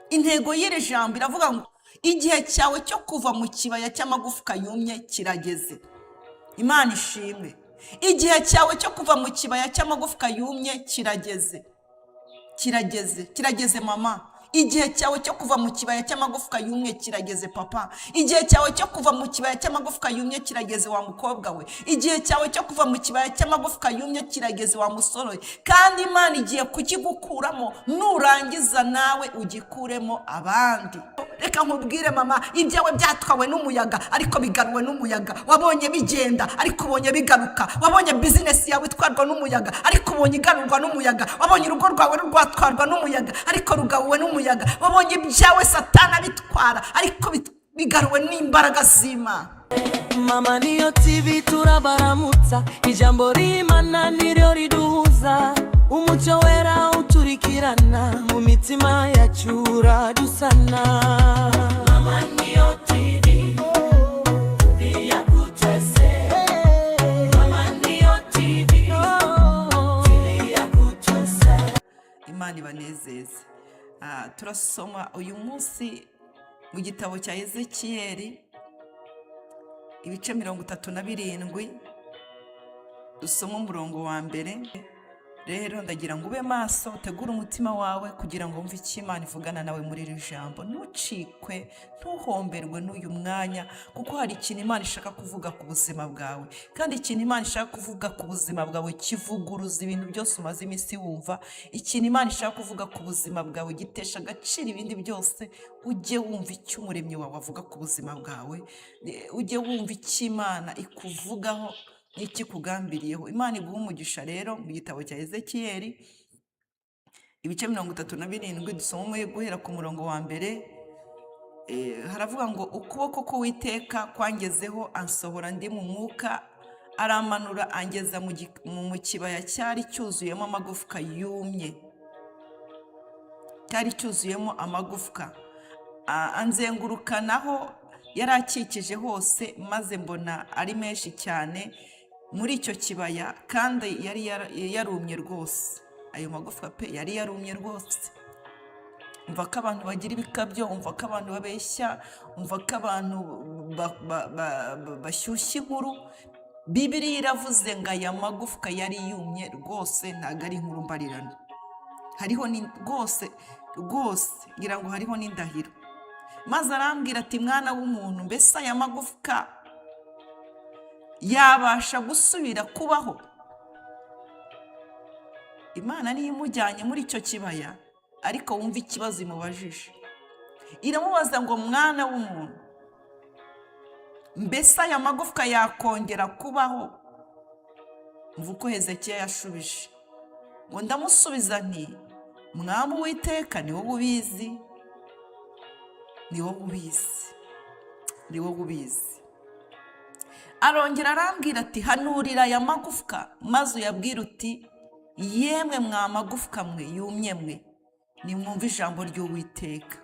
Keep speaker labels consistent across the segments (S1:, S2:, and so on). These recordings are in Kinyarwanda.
S1: intego y'iri jambo iravuga ngo igihe cyawe cyo kuva mu kibaya cy'amagufwa yumye kirageze. Imana ishimwe. Igihe cyawe cyo kuva mu kibaya cy'amagufwa yumye kirageze. Kirageze mama. Igihe cyawe cyo kuva mu kibaya cy'amagufwa yumye kirageze papa. Igihe cyawe cyo kuva mu kibaya cy'amagufwa yumye kirageze wa mukobwa we. Igihe cyawe cyo kuva mu kibaya cy'amagufwa yumye kirageze wa musore. Kandi Imana igiye kukigukuramo, nurangiza nawe ugikuremo abandi. Reka nkubwire mama, ibyawe byatwawe n'umuyaga ariko bigaruwe n'umuyaga. Wabonye bigenda ariko ubonye bigaruka. Wabonye business yawe itwarwa n'umuyaga ariko ubonye igarurwa n'umuyaga. Wabonye urugo rwawe rwatwarwa n'umuyaga ariko rugaruwe n'umuyaga. Wabonye ibyawe Satana bitwara ariko bigaruwe n'imbaraga z'Imana.
S2: Mama niyo TV turabaramutsa, ijambo ry'Imana niryo riduhuza. Umucyo wera uturikirana, mu mitima yacu uradusana. Mama niyo TV yakutse. Mama niyo TV yakutse.
S1: Imana ibanezeze. Turasoma uyu munsi mu gitabo cya Ezekiyeli ibice 37 dusoma umurongo wa mbere. Rero ndagira ngo ube maso, utegure umutima wawe kugira ngo wumve icyo Imana ivugana nawe muri iri jambo. Ntucikwe, ntuhomberwe n'uyu mwanya, kuko hari ikintu Imana ishaka kuvuga ku buzima bwawe. Kandi ikintu Imana ishaka kuvuga ku buzima bwawe kivuguruza ibintu byose umaze iminsi wumva. Ikintu Imana ishaka kuvuga ku buzima bwawe gitesha agaciro ibindi byose. Ujye wumva icyo Umuremyi wawe avuga ku buzima bwawe. Ujye wumva icyo Imana ikuvugaho n'iki kugambiriyeho. Imana iguha umugisha. Rero mu gitabo cya Ezekiyeli ibice 37 dusoma guhera ku murongo wa mbere. Haravuga ngo ukuboko k'Uwiteka kwangezeho ansohora ndi mu mwuka, aramanura angeza mu kibaya cyari cyuzuyemo amagufwa yumye. Cyari cyuzuyemo amagufwa. Anzengurukanaho yari akikije hose, maze mbona ari menshi cyane muri icyo kibaya, kandi yari yarumye rwose. Ayo magufwa pe yari yarumye rwose. Umva ko abantu bagira ibikabyo, umva ko abantu babeshya, umva ko abantu bashyushya inkuru. Bibiliya iravuze ngo aya magufwa yari yumye rwose, ntabwo ari inkuru mbarirano. Hariho ni rwose ngira ngo hariho n'indahiro. Maze arambwira ati mwana w'umuntu, mbese aya magufwa yabasha gusubira kubaho? Imana niyo imujyanye muri icyo kibaya, ariko wumva ikibazo imubajije. Iramubaza ngo mwana w'umuntu, mbese aya magufwa yakongera kubaho? Mvuga uko Hezekiya yashubije ngo ndamusubiza nti mwami Uwiteka ni wowe ubizi. Ni wowe ubizi. Arongera arambwira ati hanurira aya magufwa, maze uyabwira uti yemwe mwa magufwa mwe yumye mwe, nimwumve ijambo ry'Uwiteka.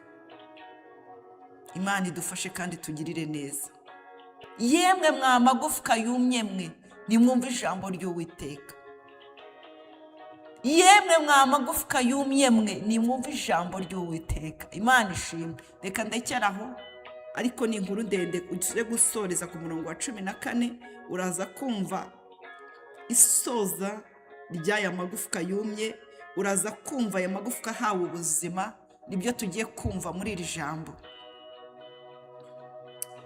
S1: Imana idufashe kandi tugirire neza. Yemwe mwa magufwa yumye mwe, nimwumve ijambo ry'Uwiteka. Yemwe mwa magufwa yumye mwe, nimwumve ijambo ry'Uwiteka. Imana ishimwe. Reka ndekeraho, ariko ni inkuru ndende. Ujye gusoreza ku murongo wa 14, uraza kumva isoza ry'aya magufwa yumye. Uraza kumva aya magufwa hawe ubuzima. Nibyo tugiye kumva muri iri jambo.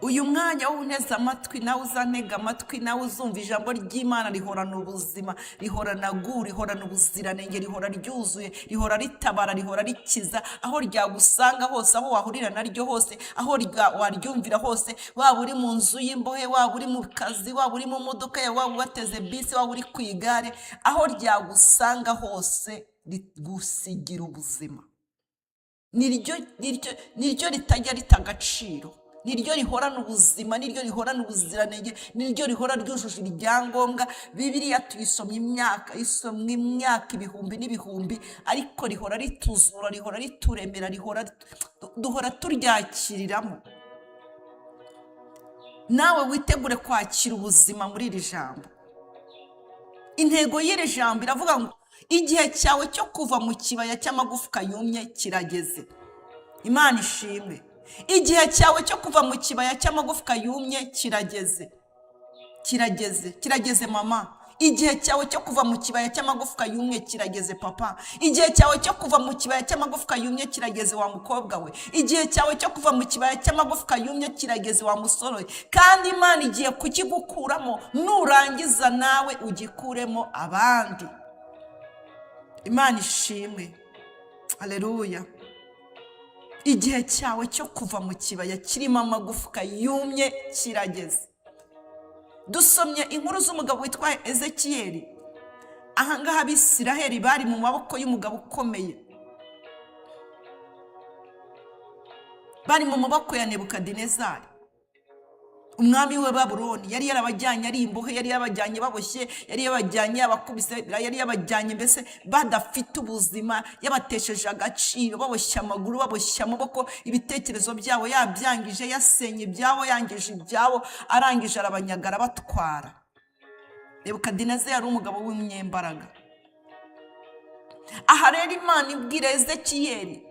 S1: Uyu mwanya w'uneza amatwi, nawe uzantega amatwi, nawe uzumva ijambo ry'Imana. Rihorana ubuzima, rihorana guru, rihorana ubuziranenge, rihora ryuzuye, rihora ritabara, rihora rikiza. Aho ryagusanga hose, aho wahurira naryo hose, aho waryumvira hose, waba uri mu nzu y'imbohe, waba uri mu kazi, waba uri mu modoka yawe, waba wateze bisi, waba uri ku igare, aho ryagusanga hose rigusigira ubuzima. Niryo ritajya rita agaciro. Niryo rihorana ubuzima, niryo rihorana ubuziranenge, niryo rihora ryujuje ibyangombwa. Bibiliya tuyisomye imyaka ibihumbi n'ibihumbi, ariko rihora rituzura, rihora rituremera, duhora turyakiriramo. Nawe witegure kwakira ubuzima muri iri jambo. Intego y'iri jambo iravuga ngo igihe cyawe cyo kuva mu kibaya cy'amagufwa yumye kirageze. Imana ishimwe. Igihe cyawe cyo kuva mu kibaya cy'amagufwa yumye kirageze. Kirageze mama. Igihe cyawe cyo kuva mu kibaya cy'amagufwa yumye kirageze papa. Igihe cyawe cyo kuva mu kibaya cy'amagufwa yumye kirageze wa mukobwa we. Igihe cyawe cyo kuva mu kibaya cy'amagufwa yumye kirageze wa musore. Kandi Imana igiye kukigukuramo, nurangiza nawe ugikuremo abandi. Imana ishimwe. Haleluya. Igihe cyawe cyo kuva mu kibaya kirimo amagufwa yumye kirageze. Dusomye inkuru z'umugabo witwa Ezekiyeli. Ahangaha Abisiraheli bari mu maboko y'umugabo ukomeye. Bari mu maboko ya Nebukadinezari, umwami we Babuloni. Yari yarabajyanye ari imbohe, yari yabajyanye baboshye, yari yabajyanye abakubise, yari yabajyanye mbese badafite ubuzima, yabatesheje agaciro, baboshye amaguru, baboshye amaboko, ibitekerezo byabo yabyangije, yasenye ibyabo, yangije ibyabo, arangije arabanyagara batwara. Nebukadinezari yari umugabo w'umunyembaraga. Aha rero Imana ibwira Ezekiyeli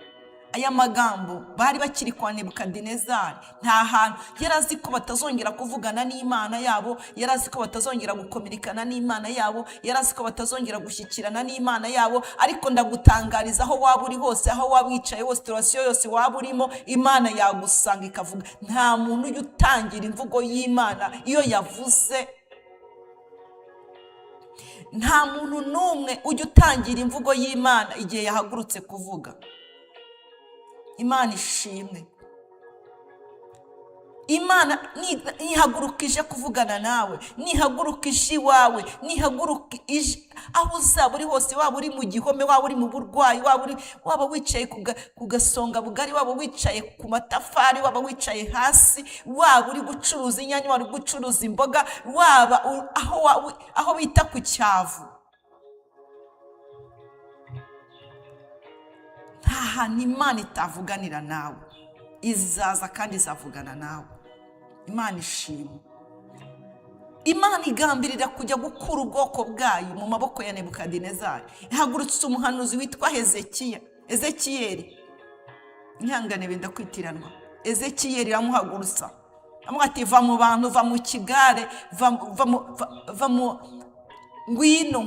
S1: aya magambo, bari bakiri kwa Nebukadinezari. Nta hantu yarazi ko batazongera kuvugana n'Imana yabo, yarazi ko batazongera gukominikana n'Imana yabo, yarazi ko batazongera gushyikirana n'Imana yabo. Ariko ndagutangariza, aho waba uri hose, aho waba wicaye hose, situasiyo yose waba urimo, Imana yagusanga ikavuga. Nta muntu ujya utangira imvugo y'Imana iyo yavuze. Nta muntu n'umwe ujya utangira imvugo y'Imana igihe yahagurutse kuvuga. Imana ishimwe. Imana nihagurukije kuvugana nawe, nihagurukije iwawe, nihagurukije aho uzaba uri hose, waba uri mu gihome, waba uri mu burwayi, waba wicaye ku gasonga bugari, waba wicaye ku matafari, waba wicaye hasi, waba uri gucuruza inyanya, waba uri gucuruza imboga, waba aho bita ku cyavu. Nta hantu Imana itavuganira nawe. Izaza kandi izavugana nawe. Imana ishimwe. Imana igambirira kujya gukura ubwoko bwayo mu maboko ya Nebukadinezari. Ihagurutse umuhanuzi witwa Ezekiyeli. Ihangane benda kwitiranwa. Ezekiyeli iramuhagurutsa. Amubwira ati, va mu bantu, va mu kigare, va mu ngwino,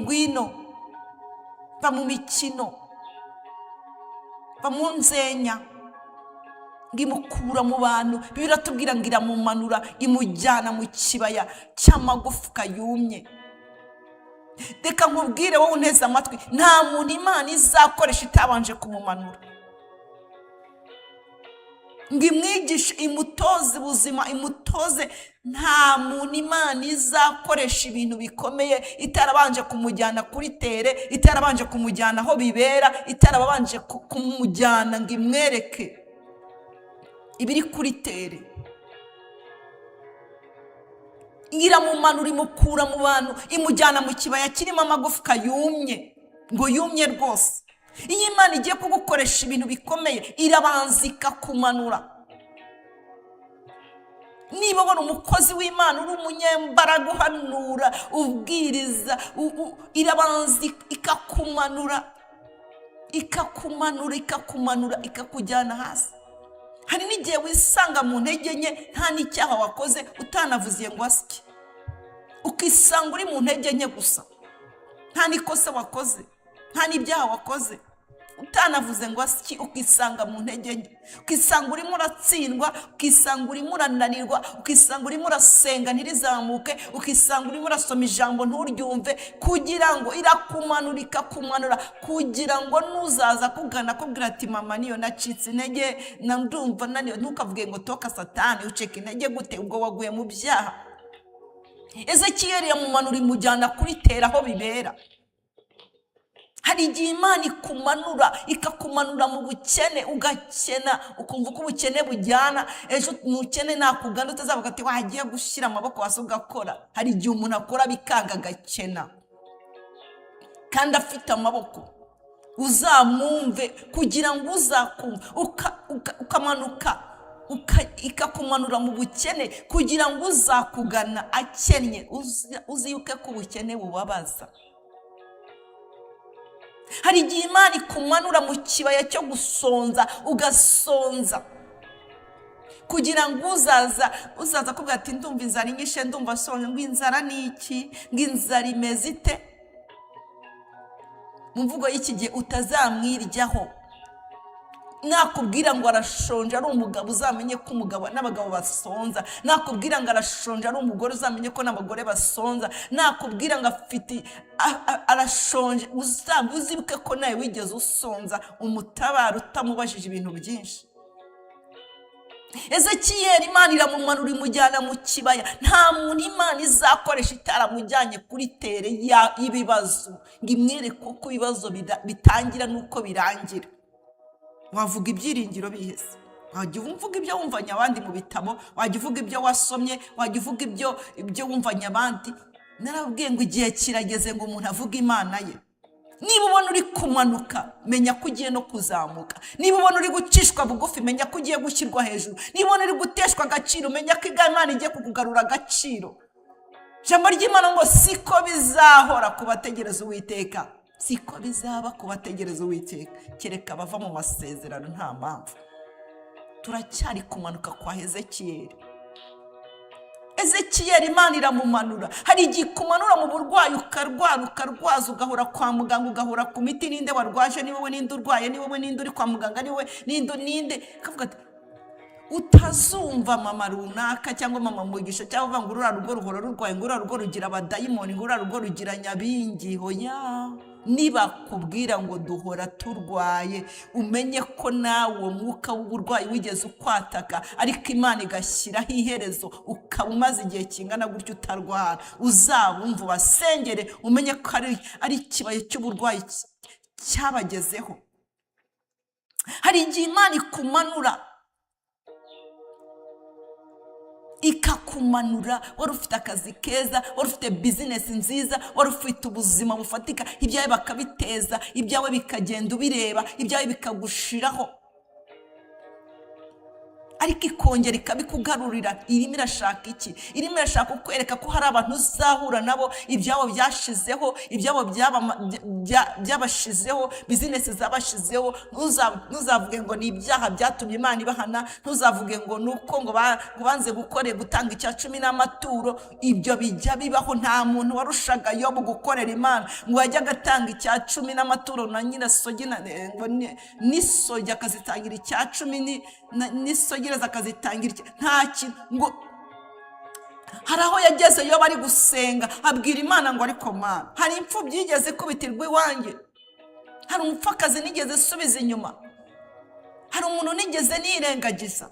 S1: va mu mikino, va mu nzenya. Ngimukura mu bantu. Bibiri atubwira ngo iramumanura, imujyana mu kibaya cy'amagufwa yumye. Reka nkubwire wowe unteze amatwi, nta muntu Imana izakoresha itabanje kumumanura. Ngimwigisha, imutoze ubuzima, imutoze. Nta muntu Imana izakoresha ibintu bikomeye itarabanje kumujyana kuri tere, itarabanje kumujyana aho bibera, itarabanje kumujyana ngo imwereke ibiri kuri tere. Iramumanura, imukura mu bantu, imujyana mu kibaya kirimo amagufwa yumye, ngo yumye rwose. Iyo Imana igiye kugukoresha ibintu bikomeye, irabanza ikakumanura. Niba wari umukozi w'Imana, uri umunyembaraga, uhanura, ubwiriza, irabanza ikakumanura, ikakujyana hasi. Hari n'igihe wisanga mu ntege nke, nta n'icyaha wakoze, utanavuziye ngo asike. Ukisanga uri mu ntege nke gusa, nta n'ikosa wakoze, nta n'ibyaha wakoze, utanavuze ngo asike. Ukisanga mu ntege nke, ukisanga urimo uratsindwa, ukisanga urimo urananirwa, ukisanga urimo urasenga ntirizamuke, ukisanga urimo urasoma ijambo nturyumve, kugira ngo ikakumanura, kugira ngo nuzaza kugana kubwira ati, mama niyo nacitse intege, ndumva naniwe. Ntukavuge ngo toka Satani, uceka intege gute? Ubwo waguye mu byaha. Ezekiyeli yamumanura, imujyana kuri tera aho bibera. Hari igihe Imana ikumanura, ikakumanura mu bukene, ugakena, ukumva uko ubukene bujyana. Ejo mukene nakugana, utazavuga ati wagiye gushyira amaboko hasi ugakora. Hari igihe umuntu akora bikanga, agakena kandi afite amaboko. Uzamwumve kugira ngo uzakumva, ukamanuka, ikakumanura mu bukene kugira ngo uzakugana akennye, uziyuke ko ubukene bubabaza. hari igihe Imana ikumanura mu kibaya cyo gusonza ugasonza, kugira ngo uzaza kuvuga ati ndumva inzara inyishe, ndumva sonje. Ngo inzara ni iki? Ngo inzara imeze ite? Mu mvugo y'iki gihe utazamwiryaho. Nakubwira ngo arashonje ari umugabo, uzamenye ko umugabo n'abagabo basonza. Nakubwira ngo arashonje ari umugore, uzamenye ko n'abagore basonza. Nakubwira ngo afite arashonje, uzibuke ko nawe wigeze usonza, umutabara utamubajije ibintu byinshi. Ezekiyeli Imana iramumanura imujyana mu kibaya. Nta muntu Imana izakoresha itaramujyanye kuri tere y'ibibazo ngo imwereke uko ibibazo bitangira n'uko birangira. Wavuga ibyiringiro bihese, wajya uvuga ibyo wumvanye abandi mu bitabo, wajya uvuga ibyo wasomye, wajya uvuga ibyo wumvanye abandi. Narabwiye ngo igihe kirageze ngo umuntu avuge Imana ye. Niba ubona uri kumanuka, menya ko ugiye no kuzamuka. Niba ubona uri gucishwa bugufi, menya ko ugiye gushyirwa hejuru. Niba ubona uri guteshwa agaciro, menya ko Imana igiye kukugarura agaciro. Ijambo ry'Imana ngo siko bizahora ku bategereza Uwiteka, siko bizaba ku bategereza Uwiteka, kereka bava mu masezerano nta mpamvu. Turacyari kumanuka kwa Ezekiyeli. Ezekiyeli Imana iramumanura. Hari igihe kumanura mu burwayi, ukarwaza, ugahora kwa muganga, ugahora ku miti. Ninde warwaje? Ni wowe. Ninde urwaye? Ni wowe. Ninde uri kwa muganga? Ni wowe. Ninde kavuga ati utazumva mama runaka cyangwa mama Mugisha cyangwa ngo urura rugo ruhora rurwaye, ngo urura rugo rugira abadayimoni, ngo urura rugo rugira nyabingi. Hoya, niba kubwira ngo duhora turwaye, umenye ko nawe mwuka w'uburwayi wigeze ukwataka, ariko Imana igashyiraho iherezo, ukaba umaze igihe kingana gutyo utarwara. Uzabumva ubasengere, umenye ko ari ikibaya cy'uburwayi cyabagezeho. Hari igihe Imana ikumanura, ikakumanura wari ufite akazi keza, wari ufite bizinesi nziza, wari ufite ubuzima bufatika, ibyawe bakabiteza, ibyawe bikagenda ubireba, ibyawe bikagushiraho, ariko ikongera ikabikugarurira. Irimo irashaka iki? Irimo irashaka kukwereka ko hari abantu uzahura nabo, ibyabo byashizeho, ibyabo byabashizeho, bizinesi zabashizeho. Ntuzavuge ngo ni ibyaha byatumye Imana ibahana. Ntuzavuge ngo nuko ngo banze gutanga icya 10 n'amaturo. Ibyo bijya bibaho. Nta muntu warushaga Yobu gukorera Imana ngo ajye agatanga icya 10 n'amaturo na nyirasogi ngo nisogi akazitangira icya 10 nisogi akazitangira nta kintu. Ngo hari aho yageze Yobu ari gusenga, abwira Imana ngo ariko Mana, hari imfubyi yigeze kubitirwa iwanjye, hari umupfakazi nigeze subiza inyuma, hari umuntu nigeze nirengagiza.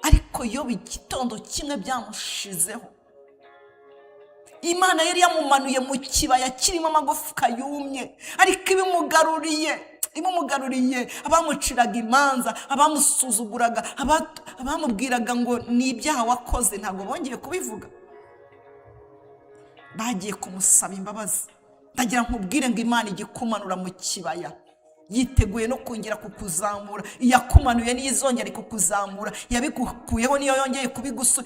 S1: Ariko Yobu igitondo kimwe byamushizeho. Imana yari yamumanuye mu kibaya kirimo amagufwa yumye, ariko imugaruriye abamuciraga imanza, abamusuzuguraga, abamubwiraga ngo ni ibyaha wakoze, ntabwo bongeye kubivuga, bagiye kumusaba imbabazi. Ndagira nkubwire ngo Imana igikumanura mu kibaya yiteguye no kongera kukuzamura. Iyakumanuye niyo izongera kukuzamura, yabigukuyeho niyo yongeye kubigusu.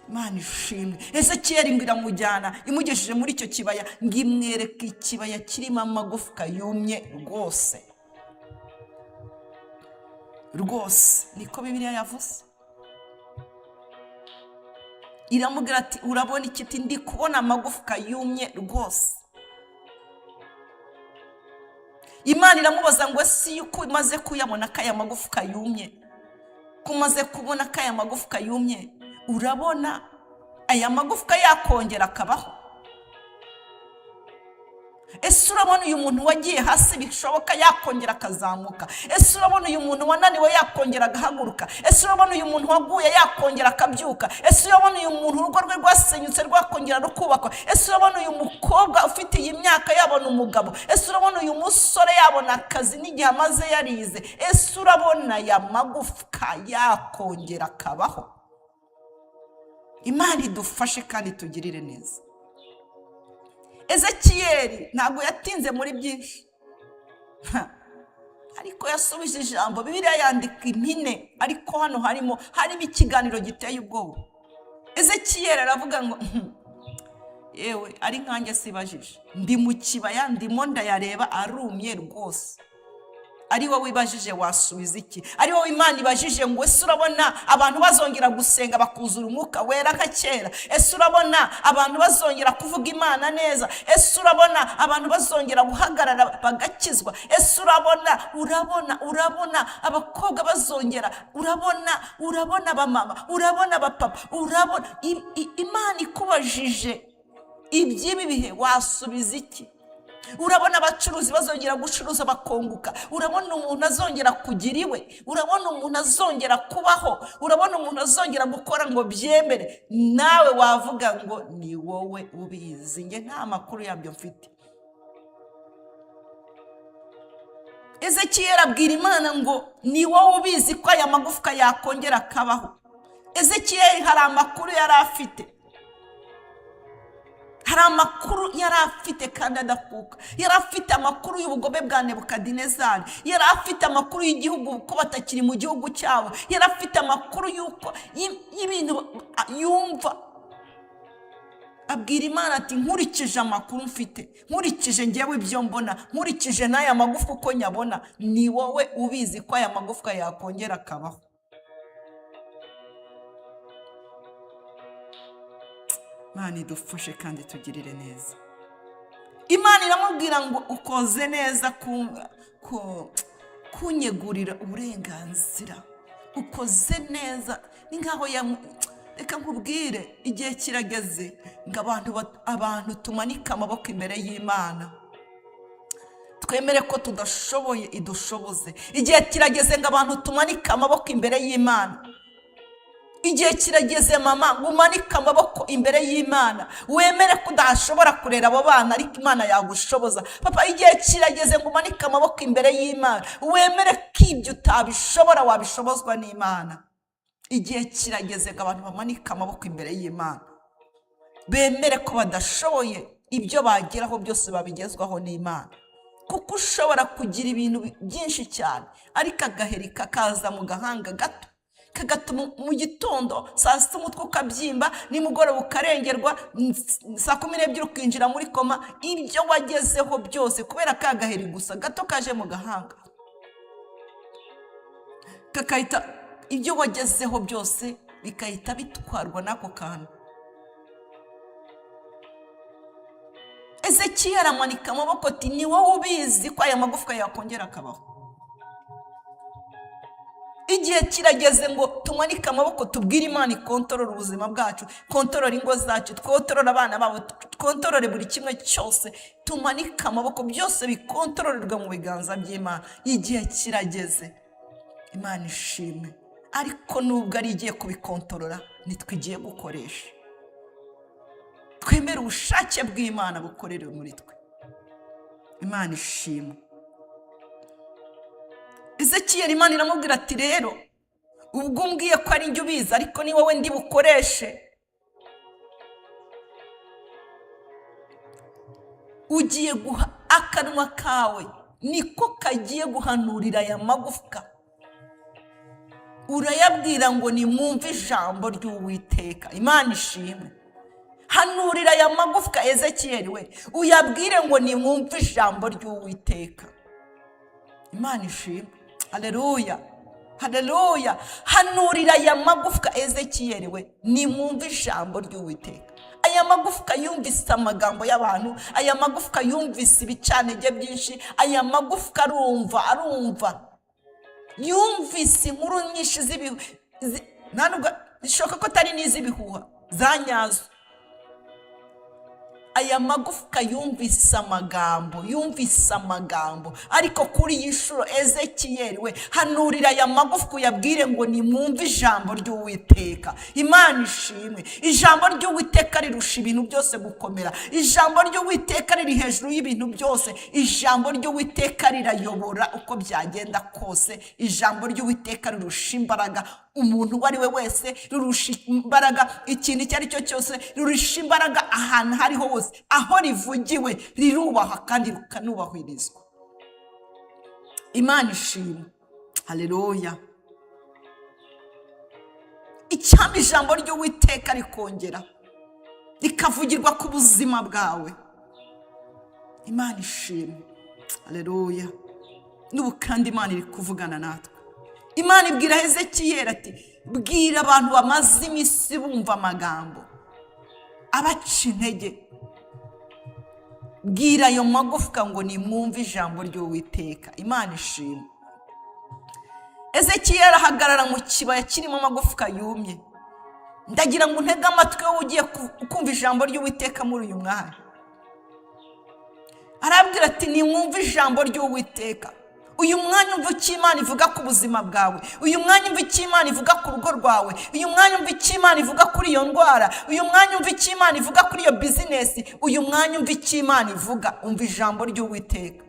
S1: Imana ishimwe. Ezekiyeli ngo iramujyana, imugejeje muri icyo kibaya, ngo imwereke ikibaya kirimo amagufwa yumye rwose. Rwose niko Bibiliya yavuze. Iramubwira ati urabona iki? Ndi kubona amagufwa yumye rwose. Imana iramubaza ngo si yuko umaze kuyabona kaya magufwa yumye, kumaze kubona kaya magufwa yumye, urabona aya magufwa yakongera akabaho? Ese urabona uyu muntu wagiye hasi bishoboka yakongera akazamuka? Ese urabona uyu muntu wananiwe yakongera agahaguruka? Ese urabona uyu muntu waguye yakongera akabyuka? Ese urabona uyu muntu urugo rwe rwasenyutse rwakongera no kubakwa? Ese urabona uyu mukobwa ufite iyi myaka yabona umugabo? Ese urabona uyu musore yabona akazi n'igihe amaze yarize? Ese urabona aya magufwa yakongera akabaho? Imana idufashe kandi tugirire neza. Ezekiyeli ntabwo yatinze muri byinshi, ariko yasubije ijambo. Bibiliya yandika impine, ariko hano harimo ikiganiro giteye ubwoba. Ezekiyeli aravuga ngo yewe ari nkanjye sibajije, ndi mu kibaya ndimo ndayareba arumye rwose. Ari wowe ibajije wasubiza iki? Ari wowe Imana ibajije ngo ese urabona abantu bazongera gusenga bakuzura umwuka wera nka kera? Ese urabona abantu bazongera kuvuga Imana neza? Ese urabona abantu bazongera guhagarara bagakizwa? Ese urabona abakobwa bazongera? Urabona abamama, urabona abapapa, urabona Imana ikubajije iby'ibi bihe wasubiza iki? Urabona abacuruzi bazongera gucuruza bakonguka? Urabona umuntu azongera kugira iwe? Urabona umuntu azongera kubaho? Urabona umuntu azongera gukora ngo byemere? Nawe wavuga ngo ni wowe ubizi, nge nta makuru yabyo mfite. Ezekiyeli abwira Imana ngo ni wowe ubizi ko aya magufwa yakongera akabaho. Ezekiyeli hari amakuru yari afite. Hari amakuru yari afite kandi adakuka. Yari afite amakuru y'ubugome bwa Nebukadinezari. Yari afite amakuru y'igihugu ko batakiri mu gihugu cyabo. Yari afite amakuru y'ibintu yumva. Abwira Imana ati nkurikije amakuru mfite, nkurikije ngewe ibyo mbona, nkurikije n'aya magufwa uko nyabona, ni wowe ubizi ko aya magufwa yakongera akabaho. Imana idufashe kandi tugirire neza. Imana iramubwira ngo ukoze neza kunyegurira uburenganzira. Ukoze neza. Ni nkaho reka nkubwire, igihe kirageze ngo abantu tumanika amaboko imbere y'Imana. Twemere ko tudashoboye idushoboze. Igihe kirageze ngo abantu tumanika amaboko imbere y'Imana. Igihe kirageze mama, umanika amaboko imbere y'Imana. Wemere ko udashobora kurera abo bana ariko Imana yagushoboza. Papa, igihe kirageze ngo umanika amaboko imbere y'Imana. Wemere ko ibyo utabishobora wabishobozwa n'Imana. Igihe kirageze ngo abantu bamanika amaboko imbere y'Imana. Bemere ko badashoboye ibyo bageraho byose babigezwaho n'Imana. Kuko ushobora kugira ibintu byinshi cyane ariko agaheri kakaza mu gahanga gato. Kagatuma mu gitondo saa sita umutwe ukabyimba, nimugoroba ukarengerwa, saa 12 ukinjira muri koma. Ibyo wagezeho byose kubera ka gaheri gusa gato kaje mu gahanga, kakahita ibyo wagezeho byose bikahita bitwarwa n'ako kantu. Ezekiyeli aramanika amaboko ati ni wowe ubizi ko aya magufwa yakongera akabaho. Igihe kirageze ngo tumanike amaboko tubwire Imana ikontorora ubuzima bwacu, kontorora ingo zacu, twotorora abana babo, tkontorore buri kimwe cyose. Tumanike amaboko byose bikontororerwa mu biganza by'Imana. Igihe kirageze. Imana ishimwe. Ariko nubwo ari igiye kubikontorora, nitwigiye gukoresha. Twemere ubushake bw'Imana bukorerewe muri twe. Imana ishimwe. Ezekiyeli Imana iramubwira ati rero ubwo umbwiye ko ari njye ubizi ariko ni wowe ndi bukoreshe, ugiye guha akanwa kawe niko kagiye guhanurira aya magufwa. Urayabwira ngo nimwumve ijambo ry'Uwiteka. Imana ishimwe. Hanurira aya magufwa Ezekiyeli we, uyabwire ngo nimwumve ijambo ry'Uwiteka. Imana ishimwe. Haleluya. Haleluya. Hanurira aya magufwa Ezekiyeli we, nimwumve ijambo ry'Uwiteka. Aya magufwa yumvise amagambo y'abantu, aya magufwa yumvise ibicanege byinshi, aya magufwa arumva. Yumvise inkuru nyinshi ntabwo bishoboka ko atari n'iz'ibihuha zanyazo. Aya magufwa yumvise amagambo, ariko kuri iyi nshuro Ezekiyeli we, hanurira aya magufwa uyabwire ngo nimwumve ijambo ry'Uwiteka. Imana ishimwe. Ijambo ry'Uwiteka rirusha ibintu byose gukomera. Ijambo ry'Uwiteka riri hejuru y'ibintu byose. Ijambo ry'Uwiteka rirayobora uko byagenda kose. Ijambo ry'Uwiteka rirusha imbaraga umuntu wari we wese, rirusha imbaraga ikintu icyo ari cyo cyose, rirusha imbaraga ahantu hariho hose. Aho rivugiwe rirubaha kandi rukanubahirizwa. Imana ishimwe. Haleluya. Icyampa ijambo ry'Uwiteka rikongera bikavugirwa ku buzima bwawe. Imana ishimwe. Haleluya. N'ubu kandi Imana iri kuvugana natwe. Imana ibwira Hezekiyeli ati bwira abantu bamaze iminsi bumva amagambo abaca intege, bwira ayo magufwa ngo nimwumve ijambo ry'Uwiteka. Imana ishimwe. Hezekiyeli ahagarara mu kibaya kirimo amagufwa yumye. Ndagira ngo untege amatwi wowe ugiye kumva ijambo ry'Uwiteka muri uyu mwanya. Arabwira ati nimwumve ijambo ry'Uwiteka. Uyu mwanya umva icyo Imana ivuga ku buzima bwawe. Uyu mwanya umva icyo Imana ivuga ku rugo rwawe. Uyu mwanya umva icyo Imana ivuga kuri iyo ndwara. Uyu mwanya umva icyo Imana ivuga kuri iyo business. Uyu mwanya umva icyo Imana ivuga. Umva ijambo ry'Uwiteka.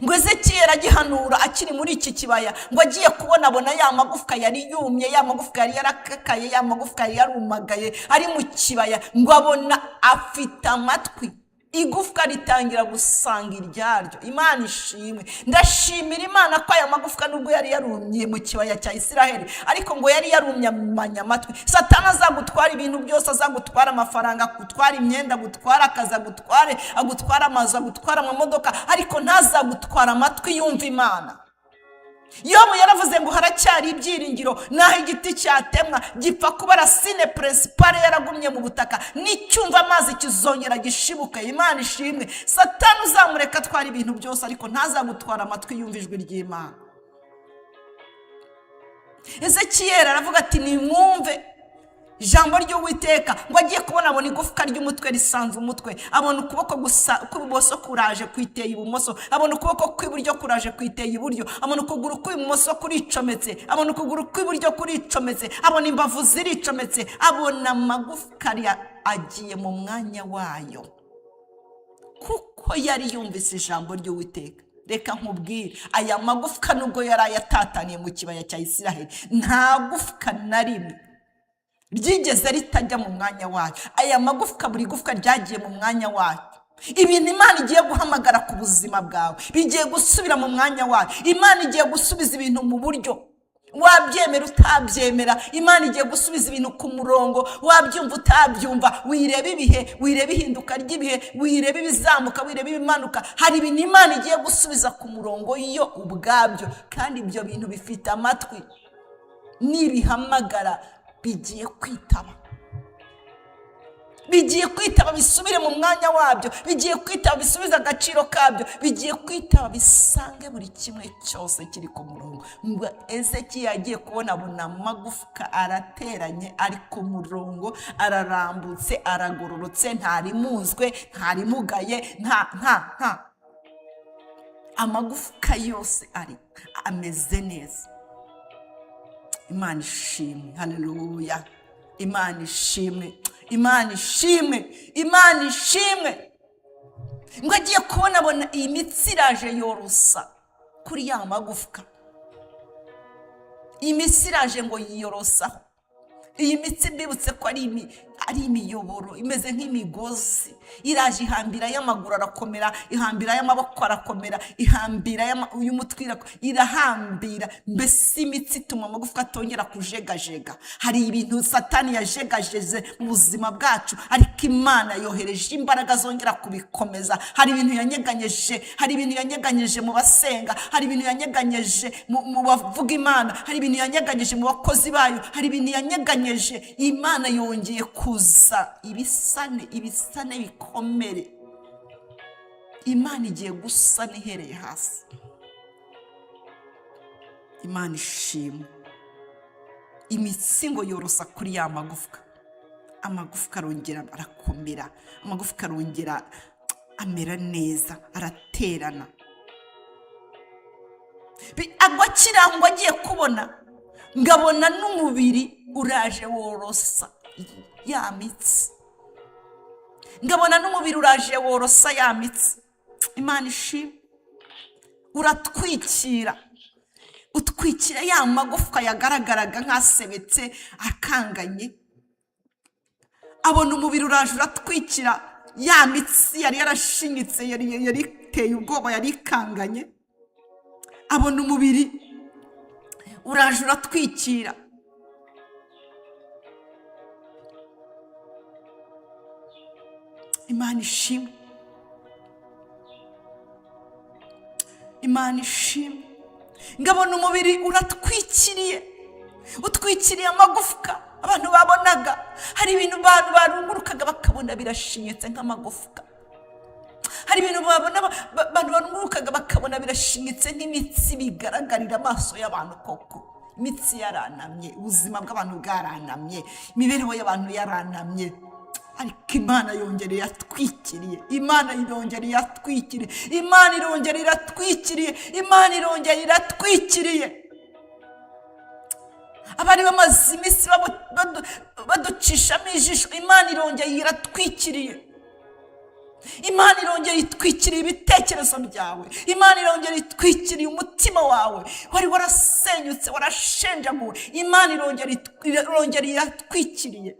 S1: Ngo Hezekiyeli agihanura akiri muri iki kibaya, ngo agiye kubona ya magufwa yari yumye, ya magufwa yari yarakakaye, ya magufwa yari yarumagaye ari mu kibaya, ngo abona afite amatwi. Igufwa ritangira gusanga iryaryo. Imana ishimwe. Ndashimira Imana ko aya magufwa nubwo yari yarumye mu kibaya cya Isiraheli, ariko ngo yari yarumye amatwi. Satani azagutwara ibintu byose, azagutwara amafaranga, agutwara imyenda, agutwara akazi, agutwara amazu, agutwara amamodoka, ariko ntazagutwara amatwi yumva Imana. Yobu yaravuze ngo haracyari ibyiringiro naho igiti cyatemwa gipfa kuba rasine principale yaragumye mu butaka, n'icyumva amazi kizongera gishibuka. Imana ishimwe. Satani uzamureka atwara ibintu byose, ariko ntazagutwara amatwi yumva ijwi ry'Imana. Hezekiyeli aravuga ati nimwumve ijambo ry'Uwiteka. Ngo agiye kubona abona igufwa ry'umutwe risanze umutwe, abona ukuboko kw'ibumoso kuraje kwiteye ibumoso, abona ukuboko kw'iburyo kuraje kwiteye iburyo, abona ukuguru kw'ibumoso kuricometse, abona ukuguru kw'iburyo kuricometse, abona imbavu ziricometse, abona amagufwa agiye mu mwanya wayo, kuko yari yumvise ijambo ry'Uwiteka. Reka nkubwire, aya magufwa nubwo yari ayatataniye mu kibaya cya Isiraheli, nta gufwa na rimwe ryigeze ritajya mu mwanya wayo. Aya magufwa, buri gufwa ryagiye mu mwanya wayo. Ibintu Imana igiye guhamagara ku buzima bwawe bigiye gusubira mu mwanya wayo. Imana igiye gusubiza ibintu mu buryo, wabyemera utabyemera. Imana igiye gusubiza ibintu ku murongo, wabyumva utabyumva. Wireba ibihe, wireba ihinduka ry'ibihe, wireba ibizamuka, wireba ibimanuka. Hari ibintu Imana igiye gusubiza ku murongo yo ubwabyo, kandi ibyo bintu bifite amatwi. Nibihamagara bigiye kwitaba, bigiye kwitaba, bisubire mu mwanya wabyo, bigiye kwitaba, bisubiza agaciro kabyo, bigiye kwitaba, bisange buri kimwe cyose kiri ku murongo. Ngo Hezekiyeli yagiye kubona abona amagufwa arateranye, ari ku murongo, ararambutse, aragororotse, ntarimuzwe, ntarimugaye, amagufwa yose ameze neza. Imana ishimwe. Haleluya. Imana ishimwe. Imana ishimwe. Imana ishimwe. Ngo agiye kubona abona iyi mitsi iraje yorosa kuri ya magufwa. Iyi mitsi iraje ngo yiyorosaho. Iyi mitsi mbibutse ko ari imiyoboro imeze nk'imigozi. Iraje ihambira y'amaguru arakomera, ihambira y'amaboko arakomera, ihambira y'umutwe irahambira. Mbese imitsi ituma amagufwa atongera kujegajega. Hari ibintu Satani yajegajeze mu buzima bwacu, ariko Imana yohereje imbaraga zongera kubikomeza. Hari ibintu yanyeganyeje mu basenga, hari ibintu yanyeganyeje mu bavuga Imana, hari ibintu yanyeganyeje mu bakozi bayo, hari ibintu yanyeganyeje. Imana yongeye kuza ibisane bikomere. Imana igiye gusana ihereye hasi. Imana ishimwe. Imitsi ngo yorosa kuri ya magufwa. Amagufwa arongera arakomera, amagufwa arongera amera neza, araterana. Agwa kirango agiye kubona, ngabona n'umubiri uraje worosa ya mitsi. Ngabona n'umubiri uraje worosa ya mitsi. Imana ishimwe. Uratwikira, utwikira ya magufwa yagaragaraga nk'asebetse akanganye. Abona umubiri uraje uratwikira ya mitsi yari yarashinyitse, yari iteye ubwoba, yari ikanganye. Abona umubiri uraje uratwikira. Imana ishimwe, Imana ishimwe. Ngabona umubiri uratwikiriye, utwikiriye amagufwa abantu babonaga. Hari ibintu abantu barungurukaga bakabona birashinyitse nk'amagufwa. Hari ibintu abantu barungurukaga bakabona birashinyitse nk'imitsi bigaragarira amaso y'abantu. Koko imitsi yaranamye, ubuzima bw'abantu bwaranamye, imibereho y'abantu yaranamye. Ariko Imana yongereye yatwikiriye, Imana yongereye yatwikiriye, Imana irongera iratwikiriye, Imana irongera iratwikiriye. Abari bamaze iminsi baducishamo ijisho, Imana irongera iratwikiriye. Imana irongera itwikiriye ibitekerezo byawe, Imana irongera itwikiriye umutima wawe wari warasenyutse, warashenjaguwe. Imana irongera iratwikiriye.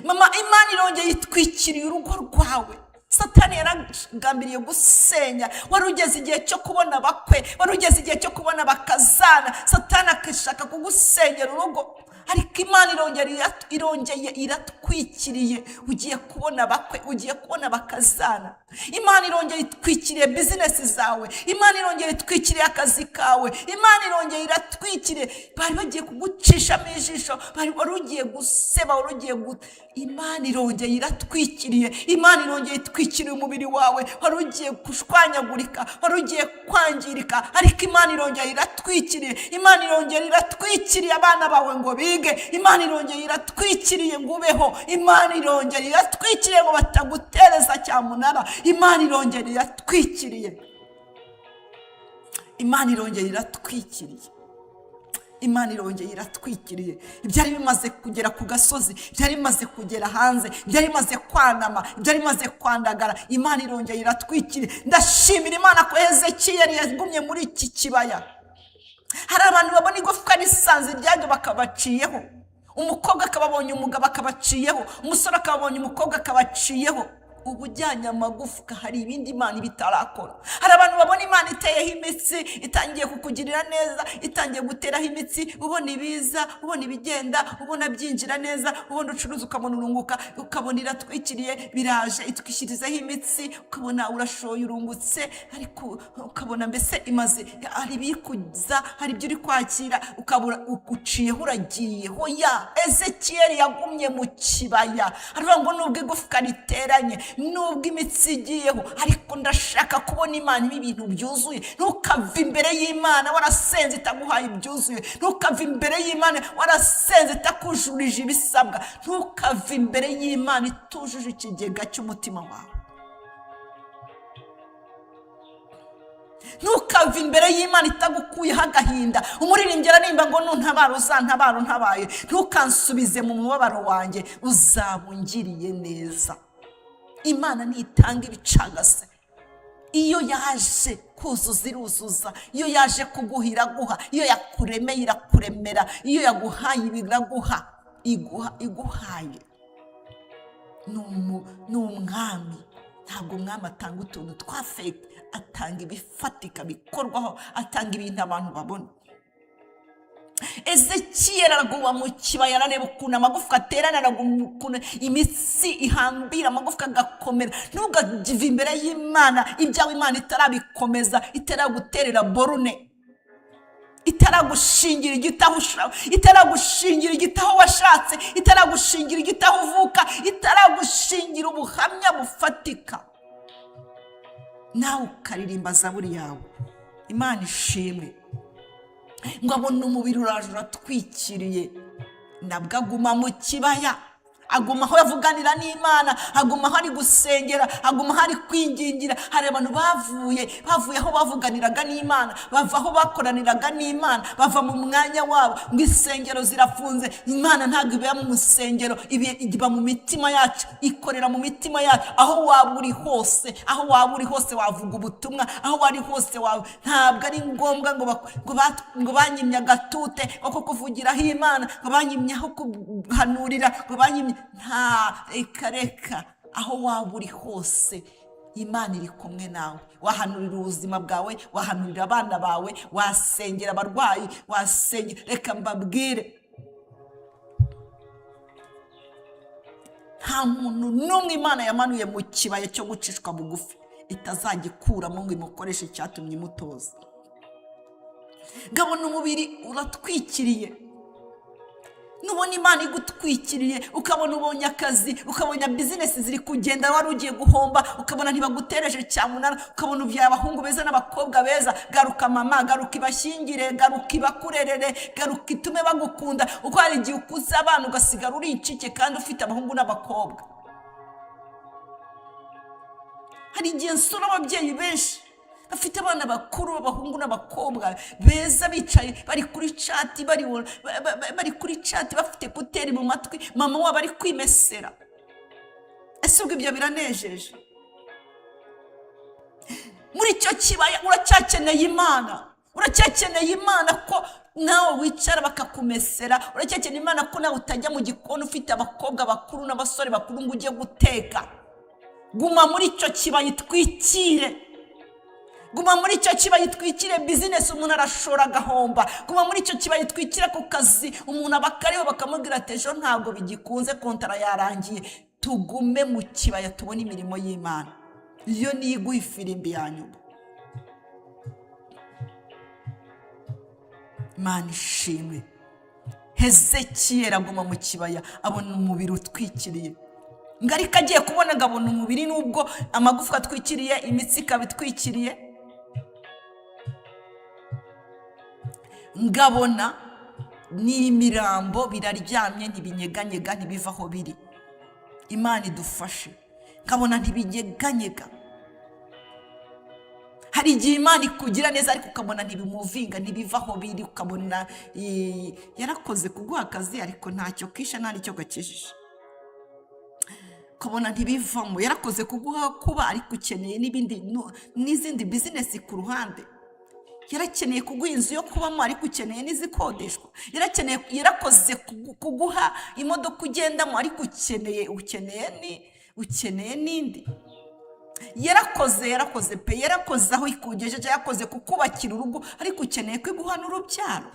S1: Mama, Imana irongera itwikiriye urugo rwawe. Satani yaragambiriye gusenya. Wari ugeze igihe cyo kubona abakwe, wari ugeze igihe cyo kubona bakazana. Satani akashaka kugusenyera urugo, ariko Imana irongeye iratwikiriye. Ugiye kubona abakwe, ugiye kubona bakazana. Imana irongera itwikiriye business zawe, Imana irongera itwikiriye akazi kawe, Imana irongera iratwikiriye. Bari bagiye kugucishamo ijisho, wari ugiye guseba, wari ugiye Imana irongera iratwikiriye. Imana irongera itwikiriye umubiri wawe, wari ugiye gushwanyagurika, wari ugiye kwangirika, ariko Imana irongera iratwikiriye. Imana irongera iratwikiriye abana bawe ngo bige, Imana irongera iratwikiriye ngo ubeho, Imana irongera iratwikiriye ngo batagutereza cyamunara. Imana irongera iratwikiriye, Imana irongera iratwikiriye, Imana irongera iratwikiriye. Ibyari bimaze kugera ku gasozi, byari bimaze kugera hanze, byari bimaze kwanama, byari bimaze kwandagara, Imana irongera iratwikiriye. Ndashimira Imana ko Ezekiyeli yagumye muri iki kibaya. Hari abantu babona igufwa risanze ryajyo bakabaciyeho, umukobwa akababonye umugabo akabaciyeho, umusore akababonye umukobwa akabaciyeho. Ubujyanye amagufwa hari ibindi Imana ibitarakora. Hari abantu babona Imana iteyeho imitsi, itangiye kukugirira neza, itangiye guteraho imitsi, ubona ibiza, ubona ibigenda, ubona byinjira neza, ubona ucuruza ukabona urunguka, ukabona iratwikiriye biraje itwishyirizaho imitsi, ukabona urashoye urungutse, ariko ukabona mbese imaze, hari ibikuza, hari ibyo uri kwakira, ukabura uciyeho uragiye. Hoya, Ezekiyeli yagumye mu kibaya. Aravuga ngo nubwo igufwa riteranye, nubwo imitsi igiyeho, ariko ndashaka kubona Imana ibintu byuzuye. Ntukave imbere y'Imana warasenze itaguhaye ibyuzuye, ntukave imbere y'Imana warasenze itakujurije ibisabwa, ntukave imbere y'Imana itujuje ikigega cy'umutima wawe, ntukave imbere y'Imana itagukuyeho agahinda. Umuririmbyi arimba ngo nuntabara uzantabara untabaye, ntukansubize mu mubabaro wanjye, uzabungiriye neza. Imana nitanga ibicagase. Iyo yaje kuzuza iruzuza, iyo yaje kuguhira guha, iyo yakuremeye irakuremera, iyo yaguhaye ibiraguha iguhaye. Ni umwami. Ntabwo umwami atanga utuntu twa fake, atanga ibifatika bikorwaho, atanga ibintu abantu babona. Ezekiyeli araguwa mu kibaya, arareba ukuntu amagufwa aterana, araguwa ukuntu imitsi ihambira, amagufwa agakomera. Ntugajive imbere y'Imana ibyawe Imana itarabikomeza, itaraguterera borune, itaragushingira igitaho ushaka, itaragushingira igitaho washatse, itaragushingira igitaho uvuka, itaragushingira ubuhamya bufatika. Nawe ukaririmba zaburi yawe. Imana ishimwe. Ngo abone umubiri uraje uratwikiriye. Nabwo aguma mu kibaya, aguma aho yavuganira n'Imana, aguma aho ari gusengera, aguma aho ari kwingingira. Hari abantu bavuye aho bavuganiraga n'Imana, bava aho bakoraniraga n'Imana, bava mu mwanya wabo. Ngo insengero zirafunze. Imana ntabwo iba mu musengero, iba mu mitima yacu, ikorera mu mitima yacu. Aho waba uri hose, aho waba uri hose wavuga ubutumwa, aho wari hose wawe. Ntabwo ari ngombwa ngo banyimye agatute ko kuvugiraho Imana, ngo banyimye aho kuhanurira, ngo banyimye. Nta reka. Aho waba uri hose Imana iri kumwe nawe. Wahanurira ubuzima bwawe, wahanurira abana bawe, wasengera abarwayi, wasengera. Reka mbabwire, nta muntu n'umwe Imana yamanuye mu kibaya cyo gucishwa bugufi itazagikuramo ngo imukoreshe icyatumye imutoza. Ngabona umubiri uratwikiriye, nubona Imana igutwikiriye, ukabona ubonye akazi, ukabona bizinesi ziri kugenda wari ugiye guhomba, ukabona ntibagutereje cyamunara, ukabona ubyaye abahungu beza n'abakobwa beza, garuka mama, garuka ibashyingire, garuka ibakurerere, garuka itume bagukunda. Uko hari igihe ukuze abana ugasigara uri incike kandi ufite abahungu n'abakobwa. Hari igihe nsura ababyeyi benshi bafite abana bakuru b'abahungu n'abakobwa beza bicaye bari kuri chat, bari kuri chat bafite kuteri mu matwi, mama wabo ari kwimesera. Ese ubwo ibyo biranejeje? Muri icyo kibaya uracyakeneye Imana, uracyakeneye Imana ko nawe wicara bakakumesera, uracyakeneye Imana ko nawe utajya mu gikoni ufite abakobwa bakuru n'abasore bakuru ngo ujye guteka. Guma muri icyo kibaya itwikire, guma muri icyo kibaya itwikire business umuntu arashora agahomba, guma muri icyo kibaya itwikire ku kazi umuntu abakariho bakamubwira ati ejo ntabwo bigikunze kontara yarangiye. Tugume mu kibaya tubone imirimo y'Imana, iyo ni iguha ifirimbi ya nyuma. Imana ishimwe. Hezekiya aguma mu kibaya abona umubiri utwikiriye, ngarika agiye kubona ngabona umubiri nubwo amagufwa atwikiriye, imitsi ikaba itwikiriye, ngabona n'imirambo biraryamye ntibinyeganyega ntibivaho biri. Imana idufashe. Ngabona ntibinyeganyega. Hari igihe Imana ikugira neza ariko ukabona ntibimuvinga ntibivaho biri, ukabona yarakoze kuguha akazi ariko ntacyo kisha nta nicyo gakijije, ukabona ntibivamo. Yarakoze kuguha kuba ariko ukeneye n'izindi bizinesi ku ruhande. Yarakeneye kuguha inzu yo kubamo ariko ukeneye n'izikodeshwa. Yarakoze kuguha imodoka ugendamo ariko ukeneye n'indi. Yarakoze pe, yarakoze aho ikugejeje, yarakoze kukubakira urugo ariko ukeneye kwiguha n'urubyaro.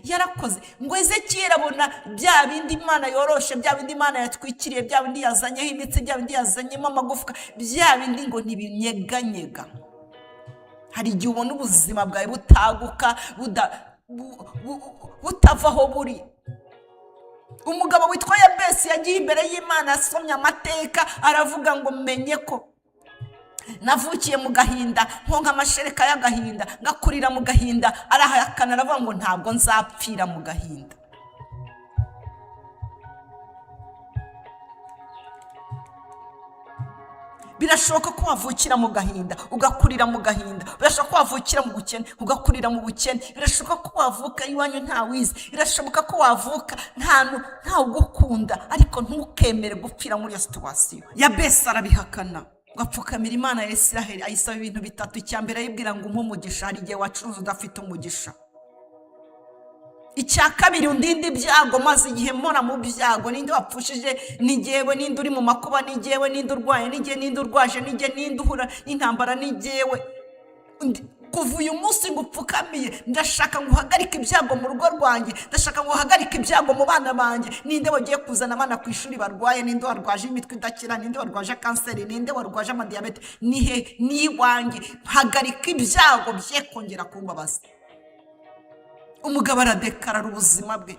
S1: Yarakoze ngo Hezekiya abona bya bindi Imana yoroshe, bya bindi Imana yatwikiriye, bya bindi yazanyeho imitsi, bya bindi yazanyemo amagufwa, bya bindi ngo ntibinyeganyega. Hari igihe ubona ubuzima bwawe butaguka butavaho buri. Umugabo witwa Yabesi yagiye imbere y'Imana, asomye amateka aravuga ngo menye ko navukiye mu gahinda, nkonka amashereka y'agahinda, ngakurira mu gahinda. Arahakana aravuga ngo ntabwo nzapfira mu gahinda. Birashoboka ko wavukira mu gahinda ugakurira mu gahinda, birashoboka ko wavukira mu bukene ugakurira mu bukene, birashoboka ko wavuka iwanyu nta wize, birashoboka ko wavuka nta ugukunda ariko ntukemere gupfira muri iyo situation. Yabesi arabihakana, gapfukamira Imana ya Isiraheli, ayisaba ibintu bitatu. Icyambere ayibwira ngo umpe umugisha, hari igihe wacuruza udafite umugisha. Icya kabiri undinde ibyago, maze igihe mpora mu byago, ninde wapfushije? Ni jyewe. Ninde uri mu makuba? Ni jyewe. Ninde urwaye? Ni jyewe. Ninde urwaje? Ni jyewe. Ninde uhura n'intambara? Ni jyewe. Kuva uyu munsi ngupfukamiye, ndashaka nguhagarika ibyago mu rugo rwanjye, ndashaka nguhagarika ibyago mu bana banjye. Ninde wagiye kuzana abana ku ishuri barwaye? Ninde warwaje imitwe idakira? Ninde warwaje kanseri? Ninde warwaje amadiyabete? Ni iwanjye. Hagarika ibyago bye kongera kumbabaza. Umugabo aradekarara ubuzima bwe,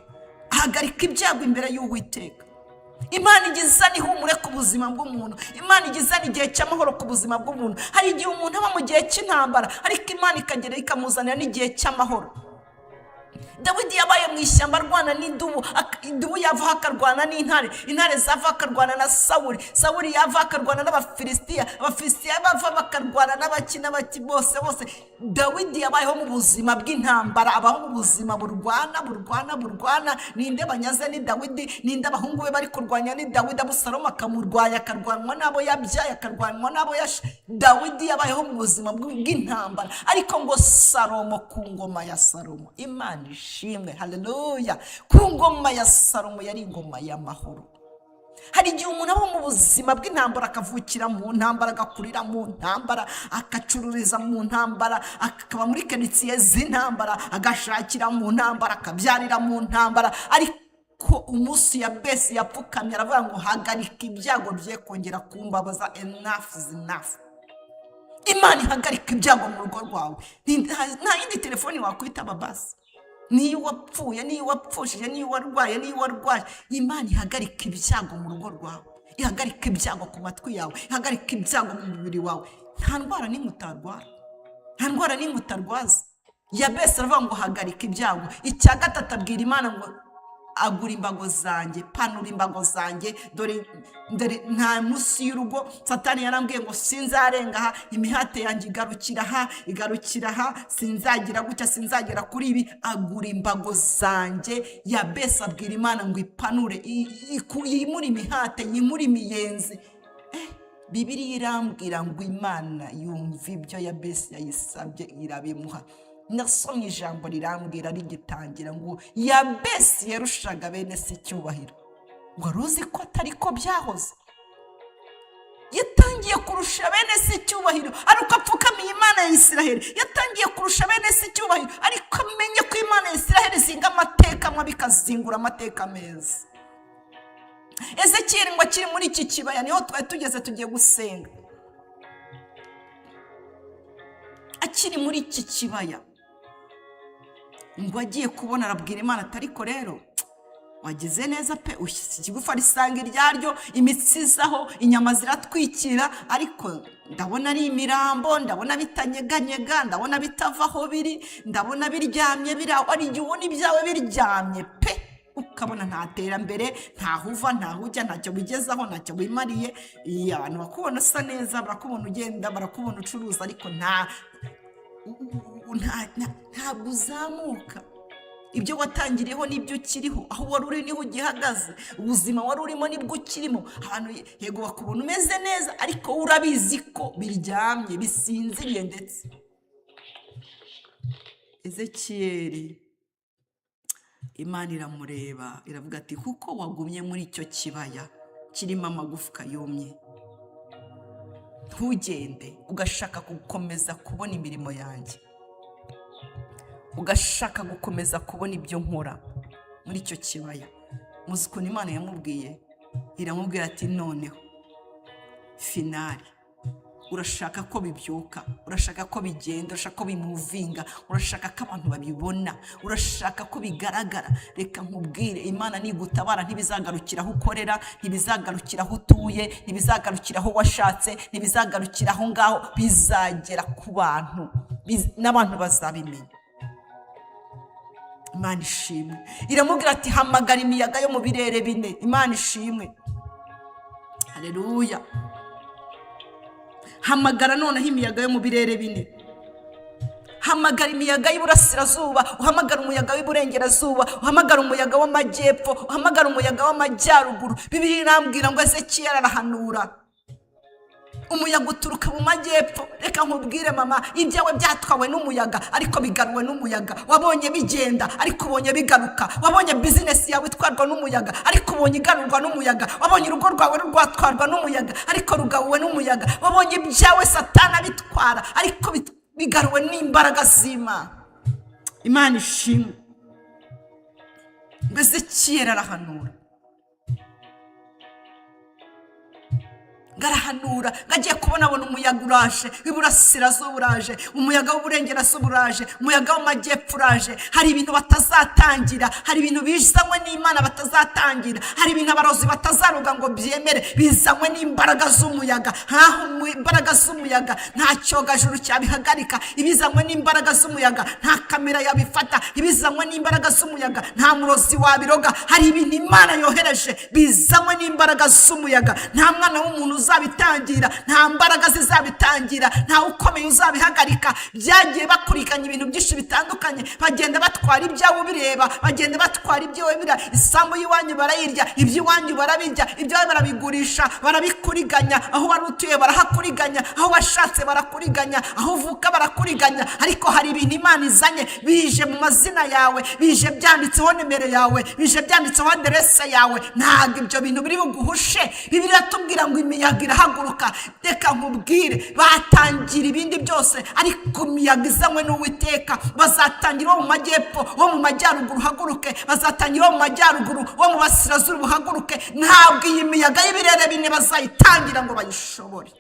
S1: ahagarika ibyago imbere y'Uwiteka. Imana igizana ihumure ku buzima bw'umuntu, Imana igizana igihe cy'amahoro ku buzima bw'umuntu. Hari igihe umuntu aba mu gihe cy'intambara ariko Imana ikagera ikamuzanira n'igihe cy'amahoro. Dawidi yabaye mu ishyamba arwana n'idubu, idubu yava akarwana n'intare, intare zava akarwana na Sawuli yava akarwana n'Abafilisitiya, Abafilisitiya bava bakarwana n'abaki bose. Dawidi yabayeho mu buzima bw'intambara, abaho mu buzima burwana. Ninde banyaze? Ni Dawidi. Ninde abahungu be bari kurwanya? Ni Dawidi. Abusalomu akamurwanya, akarwanwa n'abo yabyaye, akarwanwa n'abo Dawidi yabayeho mu buzima bw'intambara. Ariko ngo Salomo, ku ngoma ya Salomo, Imana ishimwe, haleluya, ku ngoma ya Salomo yari ingoma y'amahoro. Hari igihe umuntu aba mu buzima bw'intambara, akavukira mu ntambara, agakurira mu ntambara, agacururiza mu ntambara, akaba muri karitsiye z'intambara, agashakira mu ntambara, akabyarira mu ntambara. ko umunsi Yabesi yapfukamye aravuga ngo hagarika ibyago bye kongera kumbabaza. Enough is enough. Imana ihagarika ibyago mu rugo rwawe. Nta yindi telefoni wakwitaba basi. Niyo wapfuye, niyo wapfushije, niyo warwaye, niyo warwaje, Imana ihagarika ibyago mu rugo rwawe, ihagarika ibyago ku matwi yawe, ihagarika ibyago mu mubiri wawe. Nta ndwara n'imwe utarwara, nta ndwara n'imwe utarwaza. Yabesi aravuga ngo hagarika ibyago. Icya gatatu abwira Imana ngo agura imbago zanjye, panura imbago zanjye, dore nta munsi y'urugo Satani yarambwiye ngo sinzarenga aha, imihate yanjye igarukira aha, sinzagira gutya, sinzagera kuri ibi. Agura imbago zanjye. Yabesi abwira Imana ngo ipanure, yimure imihate, yimure imiyenzi. Bibiliya irambwira ngo Imana yumva ibyo Yabesi yayisabye irabimuha. Nasomye ijambo rirambwira rigitangira ngo Yabesi yarushaga bene se icyubahiro. Ngo ruzi ko atari ko byahoze. Yatangiye kurusha bene se icyubahiro ariko apfukamiye Imana ya Isiraheli. Yatangiye kurusha bene se icyubahiro ariko amenye ko Imana ya Isiraheli zinga amateka mabi ikazingura amateka meza. Ezekiyeli ngo akiri muri iki kibaya, niho twari tugeze tugiye gusenga. Akiri muri iki kibaya ngo agiye kubona arabwira Imana atari ko rero wagize neza pe, ushyitse igigufa risanga iryaryo, imitsi zaho, inyama ziratwikira, ariko ndabona ari imirambo, ndabona bitanyeganyega, ndabona bitavaho biri, ndabona biryamye biraho. Ari igihe ubona ibyawe biryamye pe, ukabona nta terambere, ntaho uva, ntaho ujya, ntacyo bigezaho, ntacyo wimariye. Abantu bakubona usa neza, barakubona ugenda, barakubona ucuruza, ariko ntabwo uzamuka. Ibyo watangiriyeho nibyo ukiriho, aho wari uri niho ugihagaze, ubuzima wari urimo nibwo ukirimo. Abantu yego bakubona umeze neza, ariko urabizi ko biryamye, bisinziriye. Ndetse Ezekiyeli Imana iramureba iravuga ati kuko wagumye muri icyo kibaya kirimo amagufwa yumye, ntugende ugashaka gukomeza kubona imirimo yanjye, ugashaka gukomeza kubona ibyo nkora muri icyo kibaya. Muzi ukuntu Imana yamubwiye, iramubwira ati noneho finali, urashaka ko bibyuka, urashaka ko bigenda, urashaka ko bimuvinga, urashaka ko abantu babibona, urashaka ko bigaragara. Reka nkubwire, Imana nigutabara ntibizagarukira aho ukorera, ntibizagarukira aho utuye, ntibizagarukira aho washatse, ntibizagarukira aho ngaho, bizagera ku bantu n'abantu bazabimenya. Imana ishimwe. Iramubwira ati hamagara imiyaga yo mu birere bine. Imana ishimwe. Haleluya. Hamagara noneho imiyaga yo mu birere bine. Hamagara imiyaga y'Iburasirazuba, uhamagara umuyaga w'Iburengerazuba, uhamagara umuyaga w'Amajyepfo, uhamagara umuyaga w'Amajyaruguru. Bibiliya irambwira ngo Ezekiyeli arahanura, umuyaga uturuka mu majyepfo. Reka nkubwire mama, ibyawe byatwawe n'umuyaga ariko bigaruwe n'umuyaga. Wabonye bigenda ariko ubonye bigaruka. Wabonye business yawe itwarwa n'umuyaga ariko ubonye igarurwa n'umuyaga. Wabonye urugo rwawe rwatwarwa n'umuyaga ariko rugaruwe n'umuyaga. Wabonye ibyawe Satana bitwara ariko bigaruwe n'imbaraga z'Imana. Imana ishimwe. Ezekiyeli arahanura, ngarahanura, ngagiye kubona umuyaga uraje, w'Iburasirazuba uraje, umuyaga w'Uburengerazuba uraje, umuyaga w'Amajyepfo uraje. Hari ibintu batazatangira, hari ibintu bizanywe n'Imana batazatangira, hari ibintu abarozi batazaruga ngo byemere, bizanywe n'imbaraga z'umuyaga. Nkaho imbaraga z'umuyaga nta cyogajuru cyabihagarika, ibizanywe n'imbaraga z'umuyaga nta kamera yabifata, ibizanywe n'imbaraga z'umuyaga nta murozi wabiroga. Hari ibintu Imana yohereje bizanywe n'imbaraga z'umuyaga, nta mwana w'umuntu uzabitangira, nta mbaraga zizabitangira, nta ukomeye uzabihagarika. Byagiye bakurikanya ibintu byinshi bitandukanye, bagenda batwara ibyawe bireba, bagenda batwara ibyawe bira. Isambu y'iwanyu barayirya, iby'iwanyu barabirya, ibyawe barabigurisha, barabikuriganya. Aho wari utuye barahakuriganya, aho washatse barakuriganya, aho uvuka barakuriganya. Ariko hari ibintu Imana izanye bije mu mazina yawe, bije byanditseho nimero yawe, bije byanditseho aderese yawe. Ntabwo ibyo bintu biri buguhushe. Bibiliya iratubwira ngo imiyaga imiyaga irahaguruka. Reka nkubwire, batangira ibindi byose, ariko imiyaga izanywe n'Uwiteka. Bazatangira wo mu majyepfo, wo mu majyaruguru haguruke, bazatangira wo mu majyaruguru, wo mu basirazuba buhaguruke. Ntabwo iyi miyaga y'ibirere bine bazayitangira ngo bayishobore,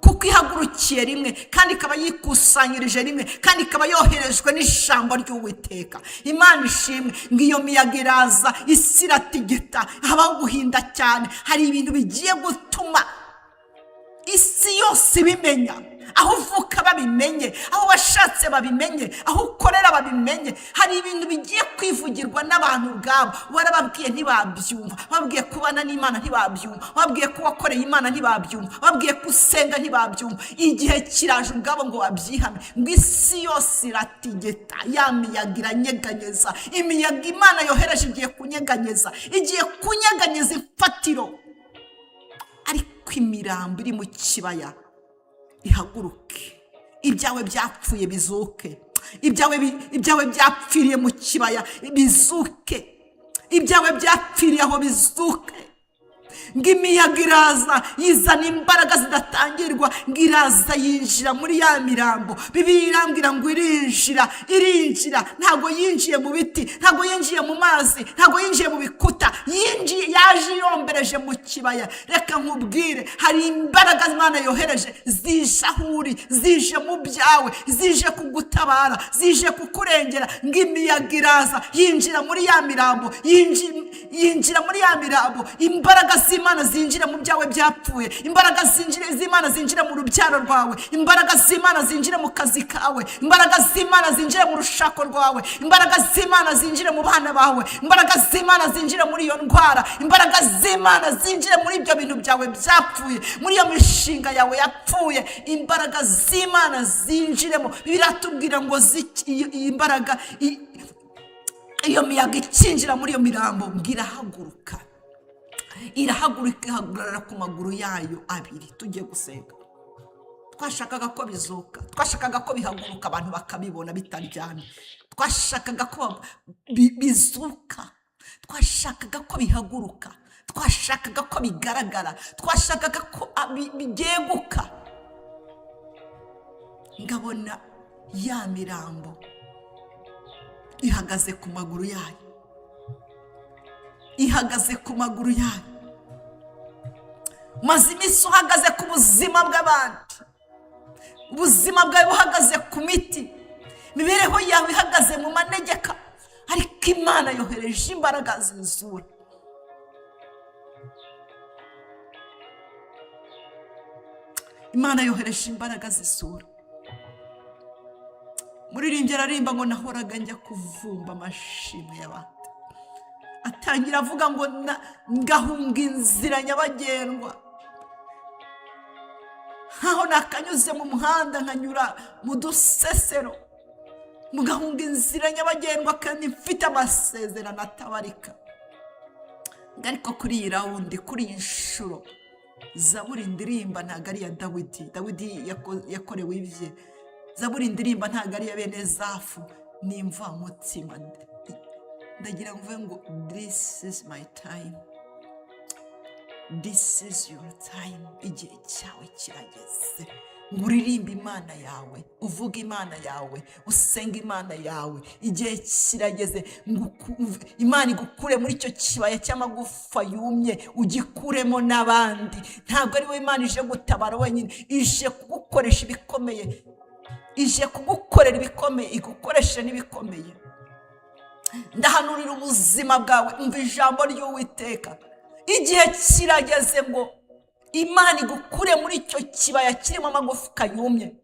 S1: kuko ihagurukiye rimwe kandi ikaba yikusanyirije rimwe kandi ikaba yoherejwe n'ijambo ry'Uwiteka. Imana ishimwe. Ngo iyo miyaga iraza, isi iratigita, habaho guhinda cyane. Hari ibintu bigiye gutuma isi yose ibimenya, aho uvuka babimenye, aho washatse babimenye, aho ukorera babimenye. Hari ibintu bigiye kwivugirwa n'abantu ubwabo. Warababwiye ntibabyumva, babwiye kubana n'Imana ntibabyumva, babwiye ko wakoreye Imana ntibabyumva, babwiye ko usenga ntibabyumva. Igihe kiraje ubwabo ngo babyihame. Ngo isi yose iratigeta, ya miyaga iranyeganyeza. Imiyaga Imana yohereje igiye kunyeganyeza, igiye kunyeganyeza imfatiro. Ariko imirambo iri mu kibaya ihaguruke, ibyawe byapfuye bizuke, ibyawe byapfiriye mu kibaya bizuke, ibyawe byapfiriye aho bizuke. Ngo imiyaga iraza, yizana imbaraga zidatangirwa. Ngo iraza yinjira muri ya mirambo. Bibiliya irambwira ngo irinjira. Ntabwo yinjiye mu biti, ntabwo yinjiye mu mazi, ntabwo yinjiye mu bikuta, yaje yombereje mu kibaya. Reka nkubwire, hari imbaraga Imana yohereje zije aho uri, zije mu byawe, zije kugutabara, zije kukurengera. Ngo imiyaga iraza yinjira muri ya mirambo, yinjira muri ya mirambo. Imbaraga z'Imana zinjira mu byawe byapfuye, imbaraga z'Imana zinjira mu rubyaro rwawe, imbaraga z'Imana zinjira mu kazi kawe, imbaraga z'Imana zinjira mu rushako rwawe, imbaraga z'Imana zinjira mu bana bawe, imbaraga z'Imana zinjira muri iyo ndwara, imbaraga z'Imana zinjira muri ibyo bintu byawe byapfuye, muri iyo mishinga yawe yapfuye. Imbaraga z'Imana zinjiremo. Biratubwira ngo imbaraga, iyo miyaga ikinjira muri iyo mirambo, ngo irahaguruka, ihagarara ku maguru yayo abiri. Tugiye gusenga. Twashakaga ko bizuka, twashakaga ko bihaguruka, abantu bakabibona bitaryamye. Twashakaga ko bizuka, twashakaga ko bihaguruka, twashakaga ko bigaragara, twashakaga ko bigeguka. Ngabona ya mirambo ihagaze ku maguru yayo, ihagaze ku maguru yayo. Maze iminsi uhagaze ku buzima bw'abandi, ubuzima bwawe buhagaze ku miti, imibereho yawe ihagaze mu manegeka, ariko Imana yohereje imbaraga zizura. Imana yohereje imbaraga zizura. Muririmbyi ararimba ngo nahoraga njya kuvumba amashimwe y'abantu. Atangira avuga ngo ngahunga inzira nyabagendwa, nkaho nakanyuze mu muhanda nkanyura mu dusesero, mugahunga inzira nyabagendwa kandi mfite amasezerano atabarika. Ariko kuri iyi rawundi, kuri iyi nshuro, zaburi ndirimba ntabwo ari iya Dawidi yakorewe ibye. Zaburi ndirimba ntabwo ari iya bene Zafu, ni imvamutima. Ndagira ngo this is my time, this is your time. Igihe cyawe kirageze. Ngo uririmbe Imana yawe, uvuge Imana yawe, usenga Imana yawe. Igihe kirageze ngo Imana igukure muri icyo kibaya cy'amagufa yumye, ugikuremo n'abandi. Ntabwo ari we Imana ije gutabara wenyine, ije kugukoresha ibikomeye, ije kugukorera ibikomeye, igukoresha n'ibikomeye. Ndahanurira ubuzima bwawe, umva ijambo ry'Uwiteka. Igihe kirageze ngo Imana igukure muri icyo kibaya kirimo amagufwa yumye.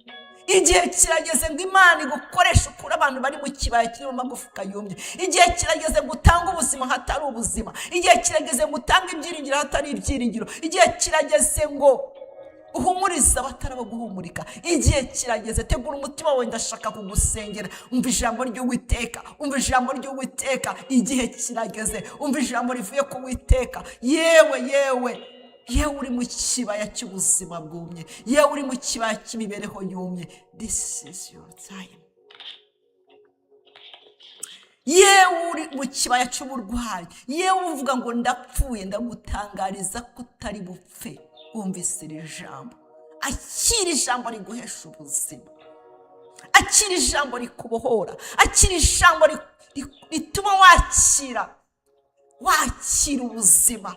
S1: Igihe kirageze ngo Imana igukoreshe ukure abantu bari mu kibaya kirimo amagufwa yumye. Igihe kirageze ngo utange ubuzima hatari ubuzima. Igihe kirageze ngo utange ibyiringiro hatari ibyiringiro. Igihe kirageze ngo uhumuriza abataraba guhumurika. Igihe kirageze, tegura umutima wawe, ndashaka kugusengera. Umva ijambo ry'Uwiteka, umva ijambo ry'Uwiteka. Igihe kirageze, umva ijambo rivuye ku Uwiteka. Yewe uri mu kibaya cy'ubuzima bwumye, yewe uri mu kibaya cy'imibereho yumye, this is your time. yewe uri mu kibaya cy'uburwayi, yewe uvuga ngo ndapfuye, ndagutangariza ko utari bupfe. Wumvise iri jambo, akira ijambo riguhesha ubuzima, akira ijambo rikubohora, akira ijambo rituma wakira ubuzima.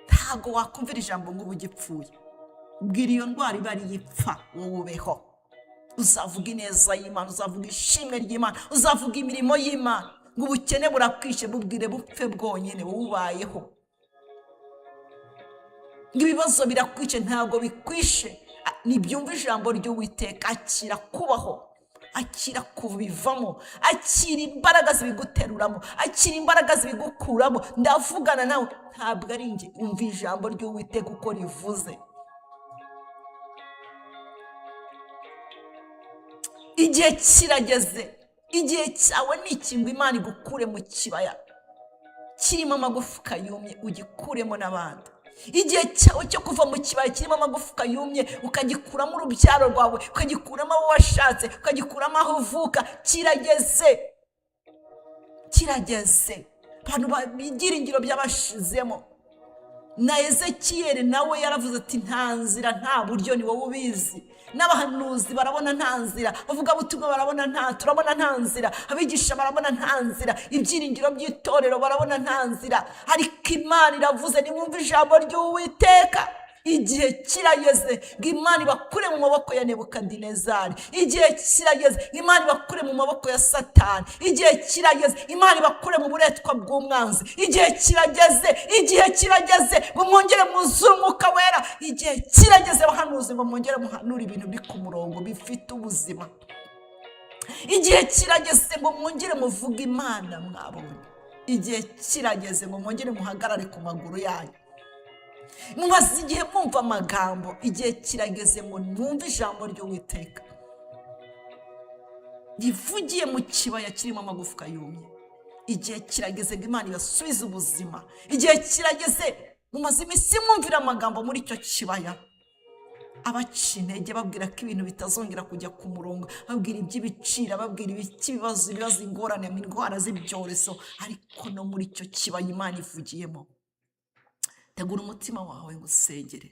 S1: Ntabwo wakumvira ijambo ngo ugipfuye. Bwira iyo ndwara iba ari ipfa, wowe ubeho. Uzavuga ineza y'Imana, uzavuga ishimwe ry'Imana, uzavuga imirimo y'Imana. Ngo ubukene burakwishe, bubwire bupfe bwonyine, wowe ubayeho. Ngo ibibazo birakwishe, ntabwo bikwishe. Nibyumva ijambo ry'Uwiteka, akira kubaho, akira kubivamo, akira imbaraga zibiguteruramo, akira imbaraga zibigukuramo. Ndavugana nawe, ntabwo ari njye. Umva ijambo ry'Uwiteka uko rivuze. Igihe kirageze, igihe cyawe ni iki ngo Imana igukure mu kibaya kirimo amagufwa yumye, ugikuremo n'abandi. Igihe cyawe cyo kuva mu kibaya kirimo amagufwa yumye, ukagikuramo urubyaro rwawe, ukagikuramo abo washatse, ukagikuramo aho uvuka, kirageze. Kirageze. Abantu b'ibyiringiro by'abashizemo. Na Ezekiyeli nawe yaravuze ati nta nzira, nta buryo, ni wowe ubizi. N'abahanuzi barabona nta nzira, bavuga butumwa barabona turabona nta nzira, abigisha barabona nta nzira, ibyiringiro by'itorero barabona nta nzira. Ariko Imana iravuze, nimwumve ijambo ry'Uwiteka. Igihe kirageze ngo Imana ibakure mu maboko ya Nebukadinezari. Igihe kirageze Imana ibakure mu maboko ya Satani. Igihe kirageze Imana ibakure mu buretwa bw'umwanzi. Igihe kirageze ngo mwongere muzure Umwuka Wera. Igihe kirageze abahanuzi ngo mwongere muhanure ibintu biri ku murongo bifite ubuzima. Igihe kirageze ngo mwongere muvuge Imana mwabonye. Igihe kirageze ngo mwongere muhagarare ku maguru yanyu. Mumaze igihe mwumva amagambo, igihe kirageze ngo mwumve ijambo ry'Uwiteka rivugiye mu kibaya kirimo amagufwa yumye. Igihe kirageze ngo Imana ibasubize ubuzima. Igihe kirageze, mumaze iminsi mwumvira amagambo muri icyo kibaya, abaca intege babwira ko ibintu bitazongera kujya ku murongo, babwira iby'ibiciro, babwira ibibazo, ingorane, indwara z'ibyorezo. Ariko no muri icyo kibaya Imana ivugiyemo. Tegura umutima wawe ngo usengere.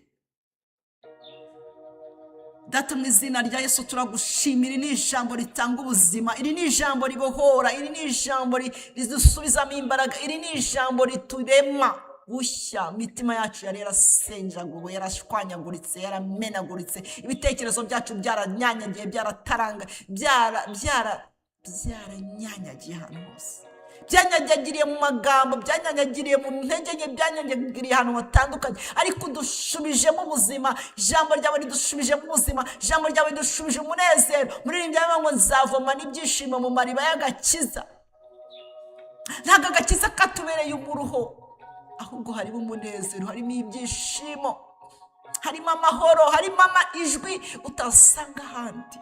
S1: Data, mu izina rya Yesu turagushimira. Iri ni ijambo ritanga ubuzima, iri ni ijambo ribohora, iri ni ijambo ridusubizamo imbaraga, iri ni ijambo riturema bushya. Imitima yacu yari yarasenjaguwe, yarashwanyaguritse, yaramenaguritse, ibitekerezo byacu byaranyanyagiye, byarataranga, byaranyanyagiye ahantu hose. Byanyanyagiriye mu magambo, byanyanyagiriye mu ntege nke, byanyanyagiriye ahantu hatandukanye. Ariko dushubijemo ubuzima. Ijambo ryawe ridushubijemo ubuzima, ijambo ryawe ridushubije umunezero. Muririmbyi yavuga ngo nzavoma n'ibyishimo mu mariba y'agakiza. Ntabwo agakiza katubereye umuruho, ahubwo harimo umunezero, harimo ibyishimo, harimo amahoro, harimo ijwi utasanga ahandi.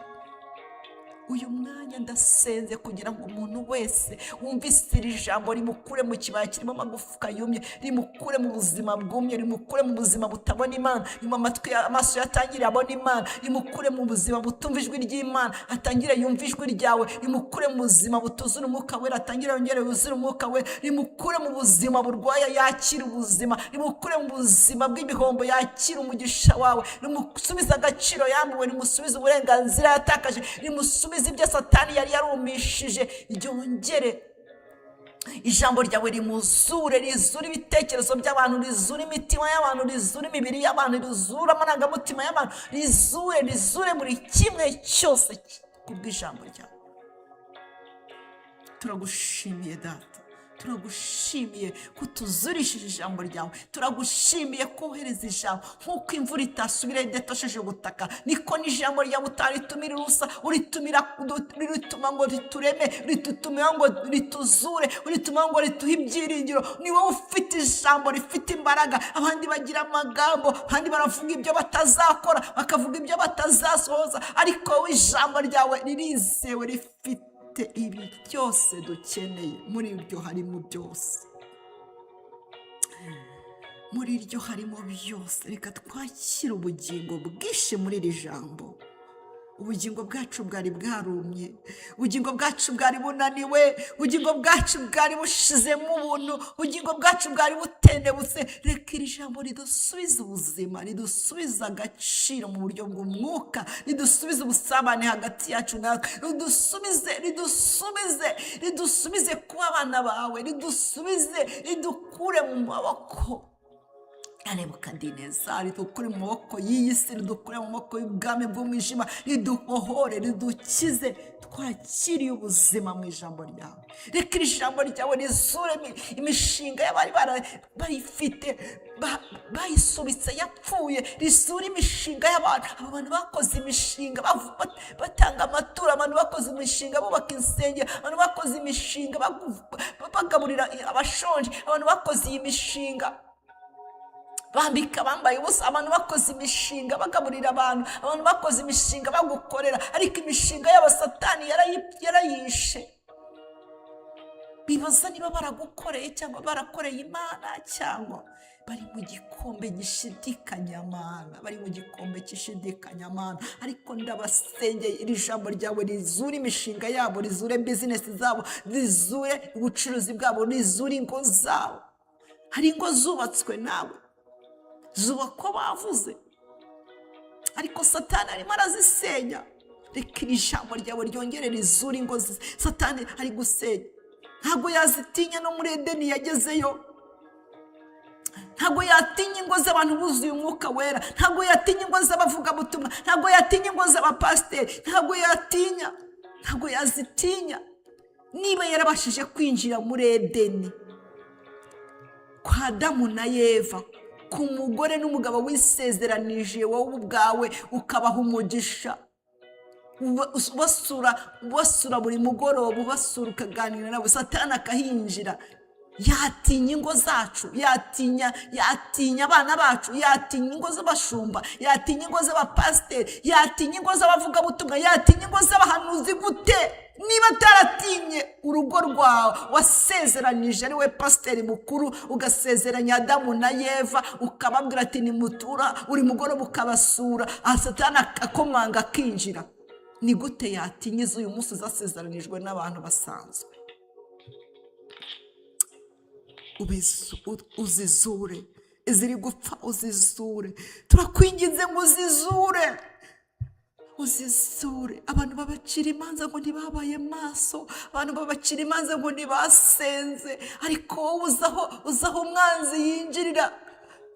S1: Uyu mwanya ndasenze kugira ngo umuntu wese wumvise iri jambo rimukure mu kibaya kirimo amagufwa yumye, rimukure mu buzima bwumye, rimukure mu buzima butabona Imana, amaso yatangire abona Imana, rimukure mu buzima butumva ijwi ry'Imana, atangire yumva ijwi ryawe, rimukure mu buzima butuzura Umwuka Wera, atangire yongere yuzure Umwuka Wera, rimukure mu buzima burwaye yakira ubuzima, rimukure mu buzima bw'ibihombo yakira umugisha wawe, rimusubize agaciro yambuwe, rimusubize uburenganzira yatakaje, rimusubize ibyo Satani yari yarumishije. Ryongere ijambo ryawe rimuzure, rizure ibitekerezo by'abantu, rizure imitima y'abantu, rizure imibiri y'abantu, rizure amarangamutima y'abantu, rizure buri kimwe cyose kubw'ijambo ryawe. Turagushimiye Data, turagushimiye ko tuzurishije ijambo ryawe, turagushimiye ko uhereza ijambo nk'uko imvura itasubira idatosheje ubutaka, niko n'ijambo ryawe utaritumira ubusa, rituma ngo ritureme, ritutuma ngo rituzure, rituma ngo rituhe ibyiringiro. Ni wowe ufite ijambo rifite imbaraga. Abandi bagira amagambo, abandi baravuga ibyo batazakora, bakavuga ibyo batazasohoza, ariko wowe ijambo ryawe ririzewe, rifite ibi byose dukeneye. Muri iryo harimo byose, muri iryo harimo byose. Reka twakire ubugingo bwinshi muri iri jambo, ubugingo bwacu bwari bwarumye, ubugingo bwacu bwari bunaniwe, ubugingo bwacu bwari bushizemo ubuntu, ubugingo bwacu bwari butendebutse. Reka iri jambo ridusubize ubuzima, ridusubize agaciro mu buryo bw'umwuka, ridusubize ubusabane hagati yacu nawe, ridusubize kuba abana bawe, ridukure mu maboko Nebukadinezari, ridukure mu maboko y'iyi si, ridukure mu maboko y'ubwami bw'umwijima, ridubohore, ridukize, twakiriye ubuzima mu ijambo ryawe. Reka iri jambo ryawe rizure imishinga y'abari barifite bayisubitse yapfuye, risure imishinga y'abantu. Abantu bakoze imishinga batanga amaturo, abantu bakoze imishinga bubaka insengero, abantu bakoze imishinga bagaburira abashonje, abantu bakoze iyi mishinga bambika bambaye ubusa, abantu bakoze imishinga bagaburira abantu bakoze imishinga bagukorera, ariko imishinga y'aba Satani yarayishe. Bibaza niba baragukoreye cyangwa barakoreye Imana, cyangwa bari mu gikombe gishidikanya Mana, bari mu gikombe gishidikanya Mana. Ariko ndabasengeye iri jambo ryawe rizure imishinga yabo, rizure business zabo, rizure ubucuruzi bwabo, rizure ingo zabo. Hari ingo zubatswe nawe, zubakwa bavuze, ariko Satani arimo arazisenya. Reka iri jambo ryawe ryongere rizure ingo Satani ari gusenya. Ntabwo yazitinya no muri Edeni yagezeyo, ntabwo yatinya ingo z'abantu buzuye umwuka wera, ntabwo yatinya ingo z'abavugabutumwa, ntabwo yatinya ingo z'abapasiteri, ntabwo yazitinya. Niba yarabashije kwinjira muri Edeni kwa Adamu na Eva, ku mugore n'umugabo wisezeranije wowe ubwawe, ukabaha umugisha, ubasura buri mugoroba, ubasura ukaganira nabo, Satani akahinjira. Yatinya ingo zacu, yatinya abana bacu, yatinya ingo z'abashumba, yatinya ingo z'abapasiteri, yatinya ingo z'abavugabutumwa, yatinya ingo z'abahanuzi. Gute niba ataratinye urugo rwawe wasezeranije ari we pasiteri mukuru, ugasezeranya Adamu na Eva, ukababwira ati nimutura uri mugoroba ukabasura, Satani akomanga akinjira? Ni gute yatinya uyu munsi zasezeranijwe n'abantu basanzwe? Uzizure, iziri gupfa uzizure, turakwinginze ngo uzizure. Abantu babacira imanza ngo ntibabaye maso, abantu babacira imanza ngo ntibasenze, ariko wowe uzaho umwanzi yinjirira.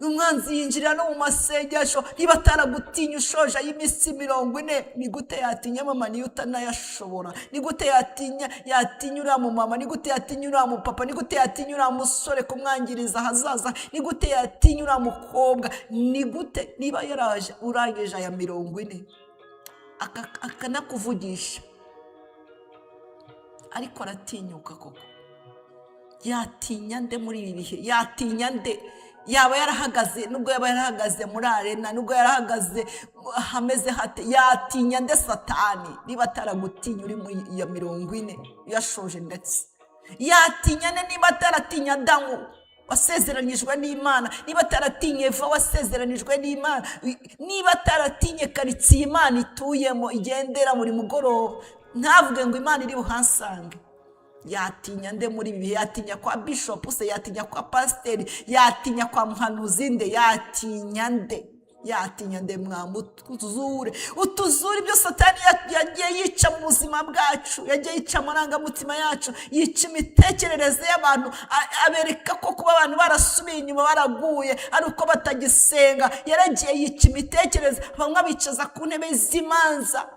S1: Umwanzi yinjirira no mu masengesho. Niba ataragutinya ushoje y'iminsi 40, ni gute yatinya mama niyo utanayashobora? Ni gute yatinya uriya mu mama? Ni gute yatinya uriya mu papa? Ni gute yatinya uriya musore kumwangiriza hazaza? Ni gute yatinya uriya mukobwa? Ni gute niba yaraje urangije aya 40 akanakuvugisha, ariko aratinyuka koko? Yatinya nde muri ibi bihe? Yatinya nde? Yaba yarahagaze, nubwo yaba yarahagaze muri arena, nubwo yarahagaze hameze hate, yatinya nde Satani? Niba ataragutinya uri mu ya 40 yashoje, ndetse yatinya nde niba ataratinya Adamu wasezeranijwe n'Imana? Niba ataratinye Eva wasezeranijwe n'Imana? Niba ataratinye karitsiye Imana ituyemo igendera muri mugoroba, ntavuge ngo Imana iri buhansange? Yatinya nde muri bibi? Yatinya kwa bishop se? Yatinya kwa pasiteri? Yatinya kwa muhanuzi nde? Yatinya nde? Utuzure ibyo Satani yagiye yica mu buzima bwacu, yagiye yica amarangamutima yacu, yica imitekerereze y'abantu, abereka ko kuba abantu barasubiye inyuma baraguye ari uko batagisenga. Yaragiye yica imitekerereze, bamwe bicaza ku ntebe z'imanza,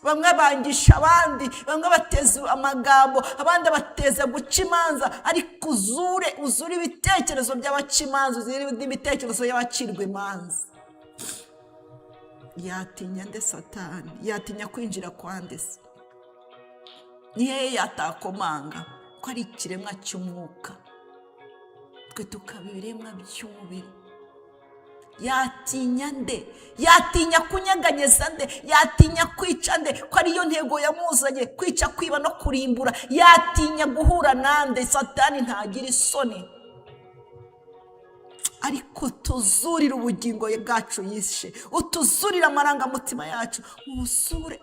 S1: bamwe bangisha abandi, bamwe bateza amagambo, abandi bateza guca imanza. Ariko uzure ibitekerezo by'abaca imanza, uzire n'ibitekerezo y'abacirwa imanza. Yatinya nde Satani? Yatinya kwinjira kwa nde se? Niye yatakomanga ko ari ikiremwa cy'umwuka, twe tukaba ibiremwa by'umubiri. Yatinya nde? Yatinya kunyeganyeza nde? Yatinya kwica nde? Ko ariyo ntego yamuzanye, kwica, kwiba no kurimbura. Yatinya guhura nande? Satani ntagira isoni. ariko tuzurire ubugingo bwacu yishe, utuzurire amarangamutima yacu,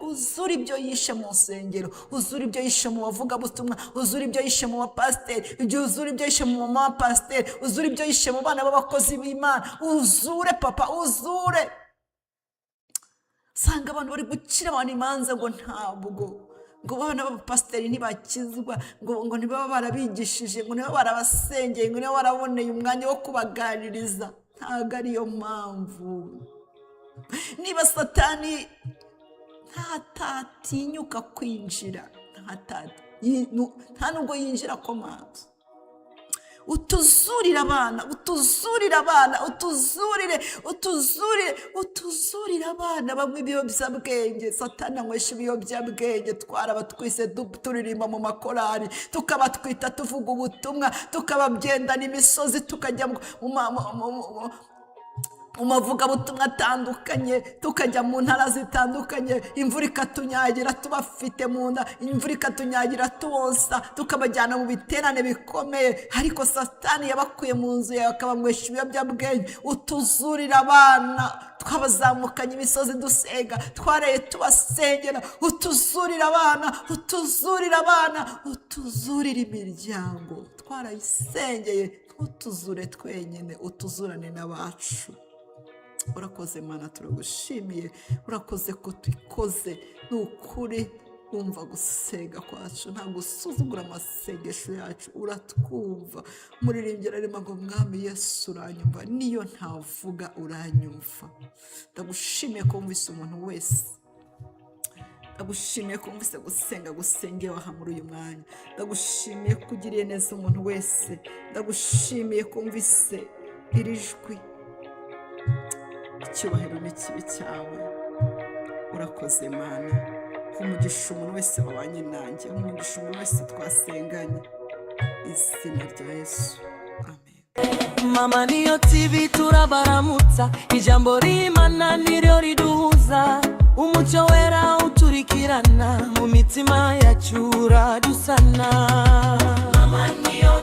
S1: uzure ibyo yishe mu nsengero, uzure ibyo yishe mu bavugabutumwa, uzure ibyo yishe mu bapasiteri, uzure ibyo yishe mu mama pasiteri, uzure ibyo yishe mu bana b'abakozi b'Imana, uzure papa, uzure. Sanga abantu bari gucira abantu imanza ngo ntabwo, ngo bana b'abapasiteri ntibakizwa, ngo ntibaba barabigishije, ngo ntibaba barabasengeye, ngo ntibaba baraboneye umwanya wo kubaganiriza. Ntabwo ariyo mpamvu. Niba Satani ntatinyuka kwinjira, nta nubwo yinjira komanzi, utuzurire abana, utuzurire abana, utuzurire abana bamwe ibiyobyabwenge. Satani anywesha ibiyobyabwenge, twarabatwise turirimba mu makorari, tukabatwita tuvuga ubutumwa, tukababyendana imisozi, tukajya mu mavugabutumwa atandukanye, tukajya mu ntara zitandukanye, imvura ikatunyagira tubafite mu nda, imvura ikatunyagira tubonsa, tukabajyana mu biterane bikomeye, ariko Satani yabakuye mu nzu yawe akabanywesha ibiyobyabwenge. Utuzurire abana, twabazamukanye imisozi dusenga, twareye tubasengera, utuzurire abana, utuzurire abana, utuzurire imiryango, twarayisengeye, utuzure twenyine, utuzurane n'abacu. Urakoze Mana, turagushimiye, urakoze ko twikoze, ni ukuri wumva gusenga kwacu, ntabwo usuzugura amasengesho yacu, uratwumva. Muririmbira arimo ngo Mwami Yesu uranyumva, niyo ntavuga uranyumva. Ndagushimiye ko wumvise umuntu wese, ndagushimiye ko wumvise gusenga gusengewe aha muri uyu mwanya, ndagushimiye ko ugiriye neza umuntu wese, ndagushimiye ko wumvise iri jwi. Icyubahiro n'ikibi cyawe, urakoze Mana. Umugisha umuntu wese wabanye nanjye, umugisha umuntu wese twasenganye, izina rya Yesu, amen.
S2: Mama Niyo TV turabaramutsa, ijambo ry'Imana niryo riduhuza, umucyo wera uturikirana, mu mitima yacu uradusana. Mama Niyo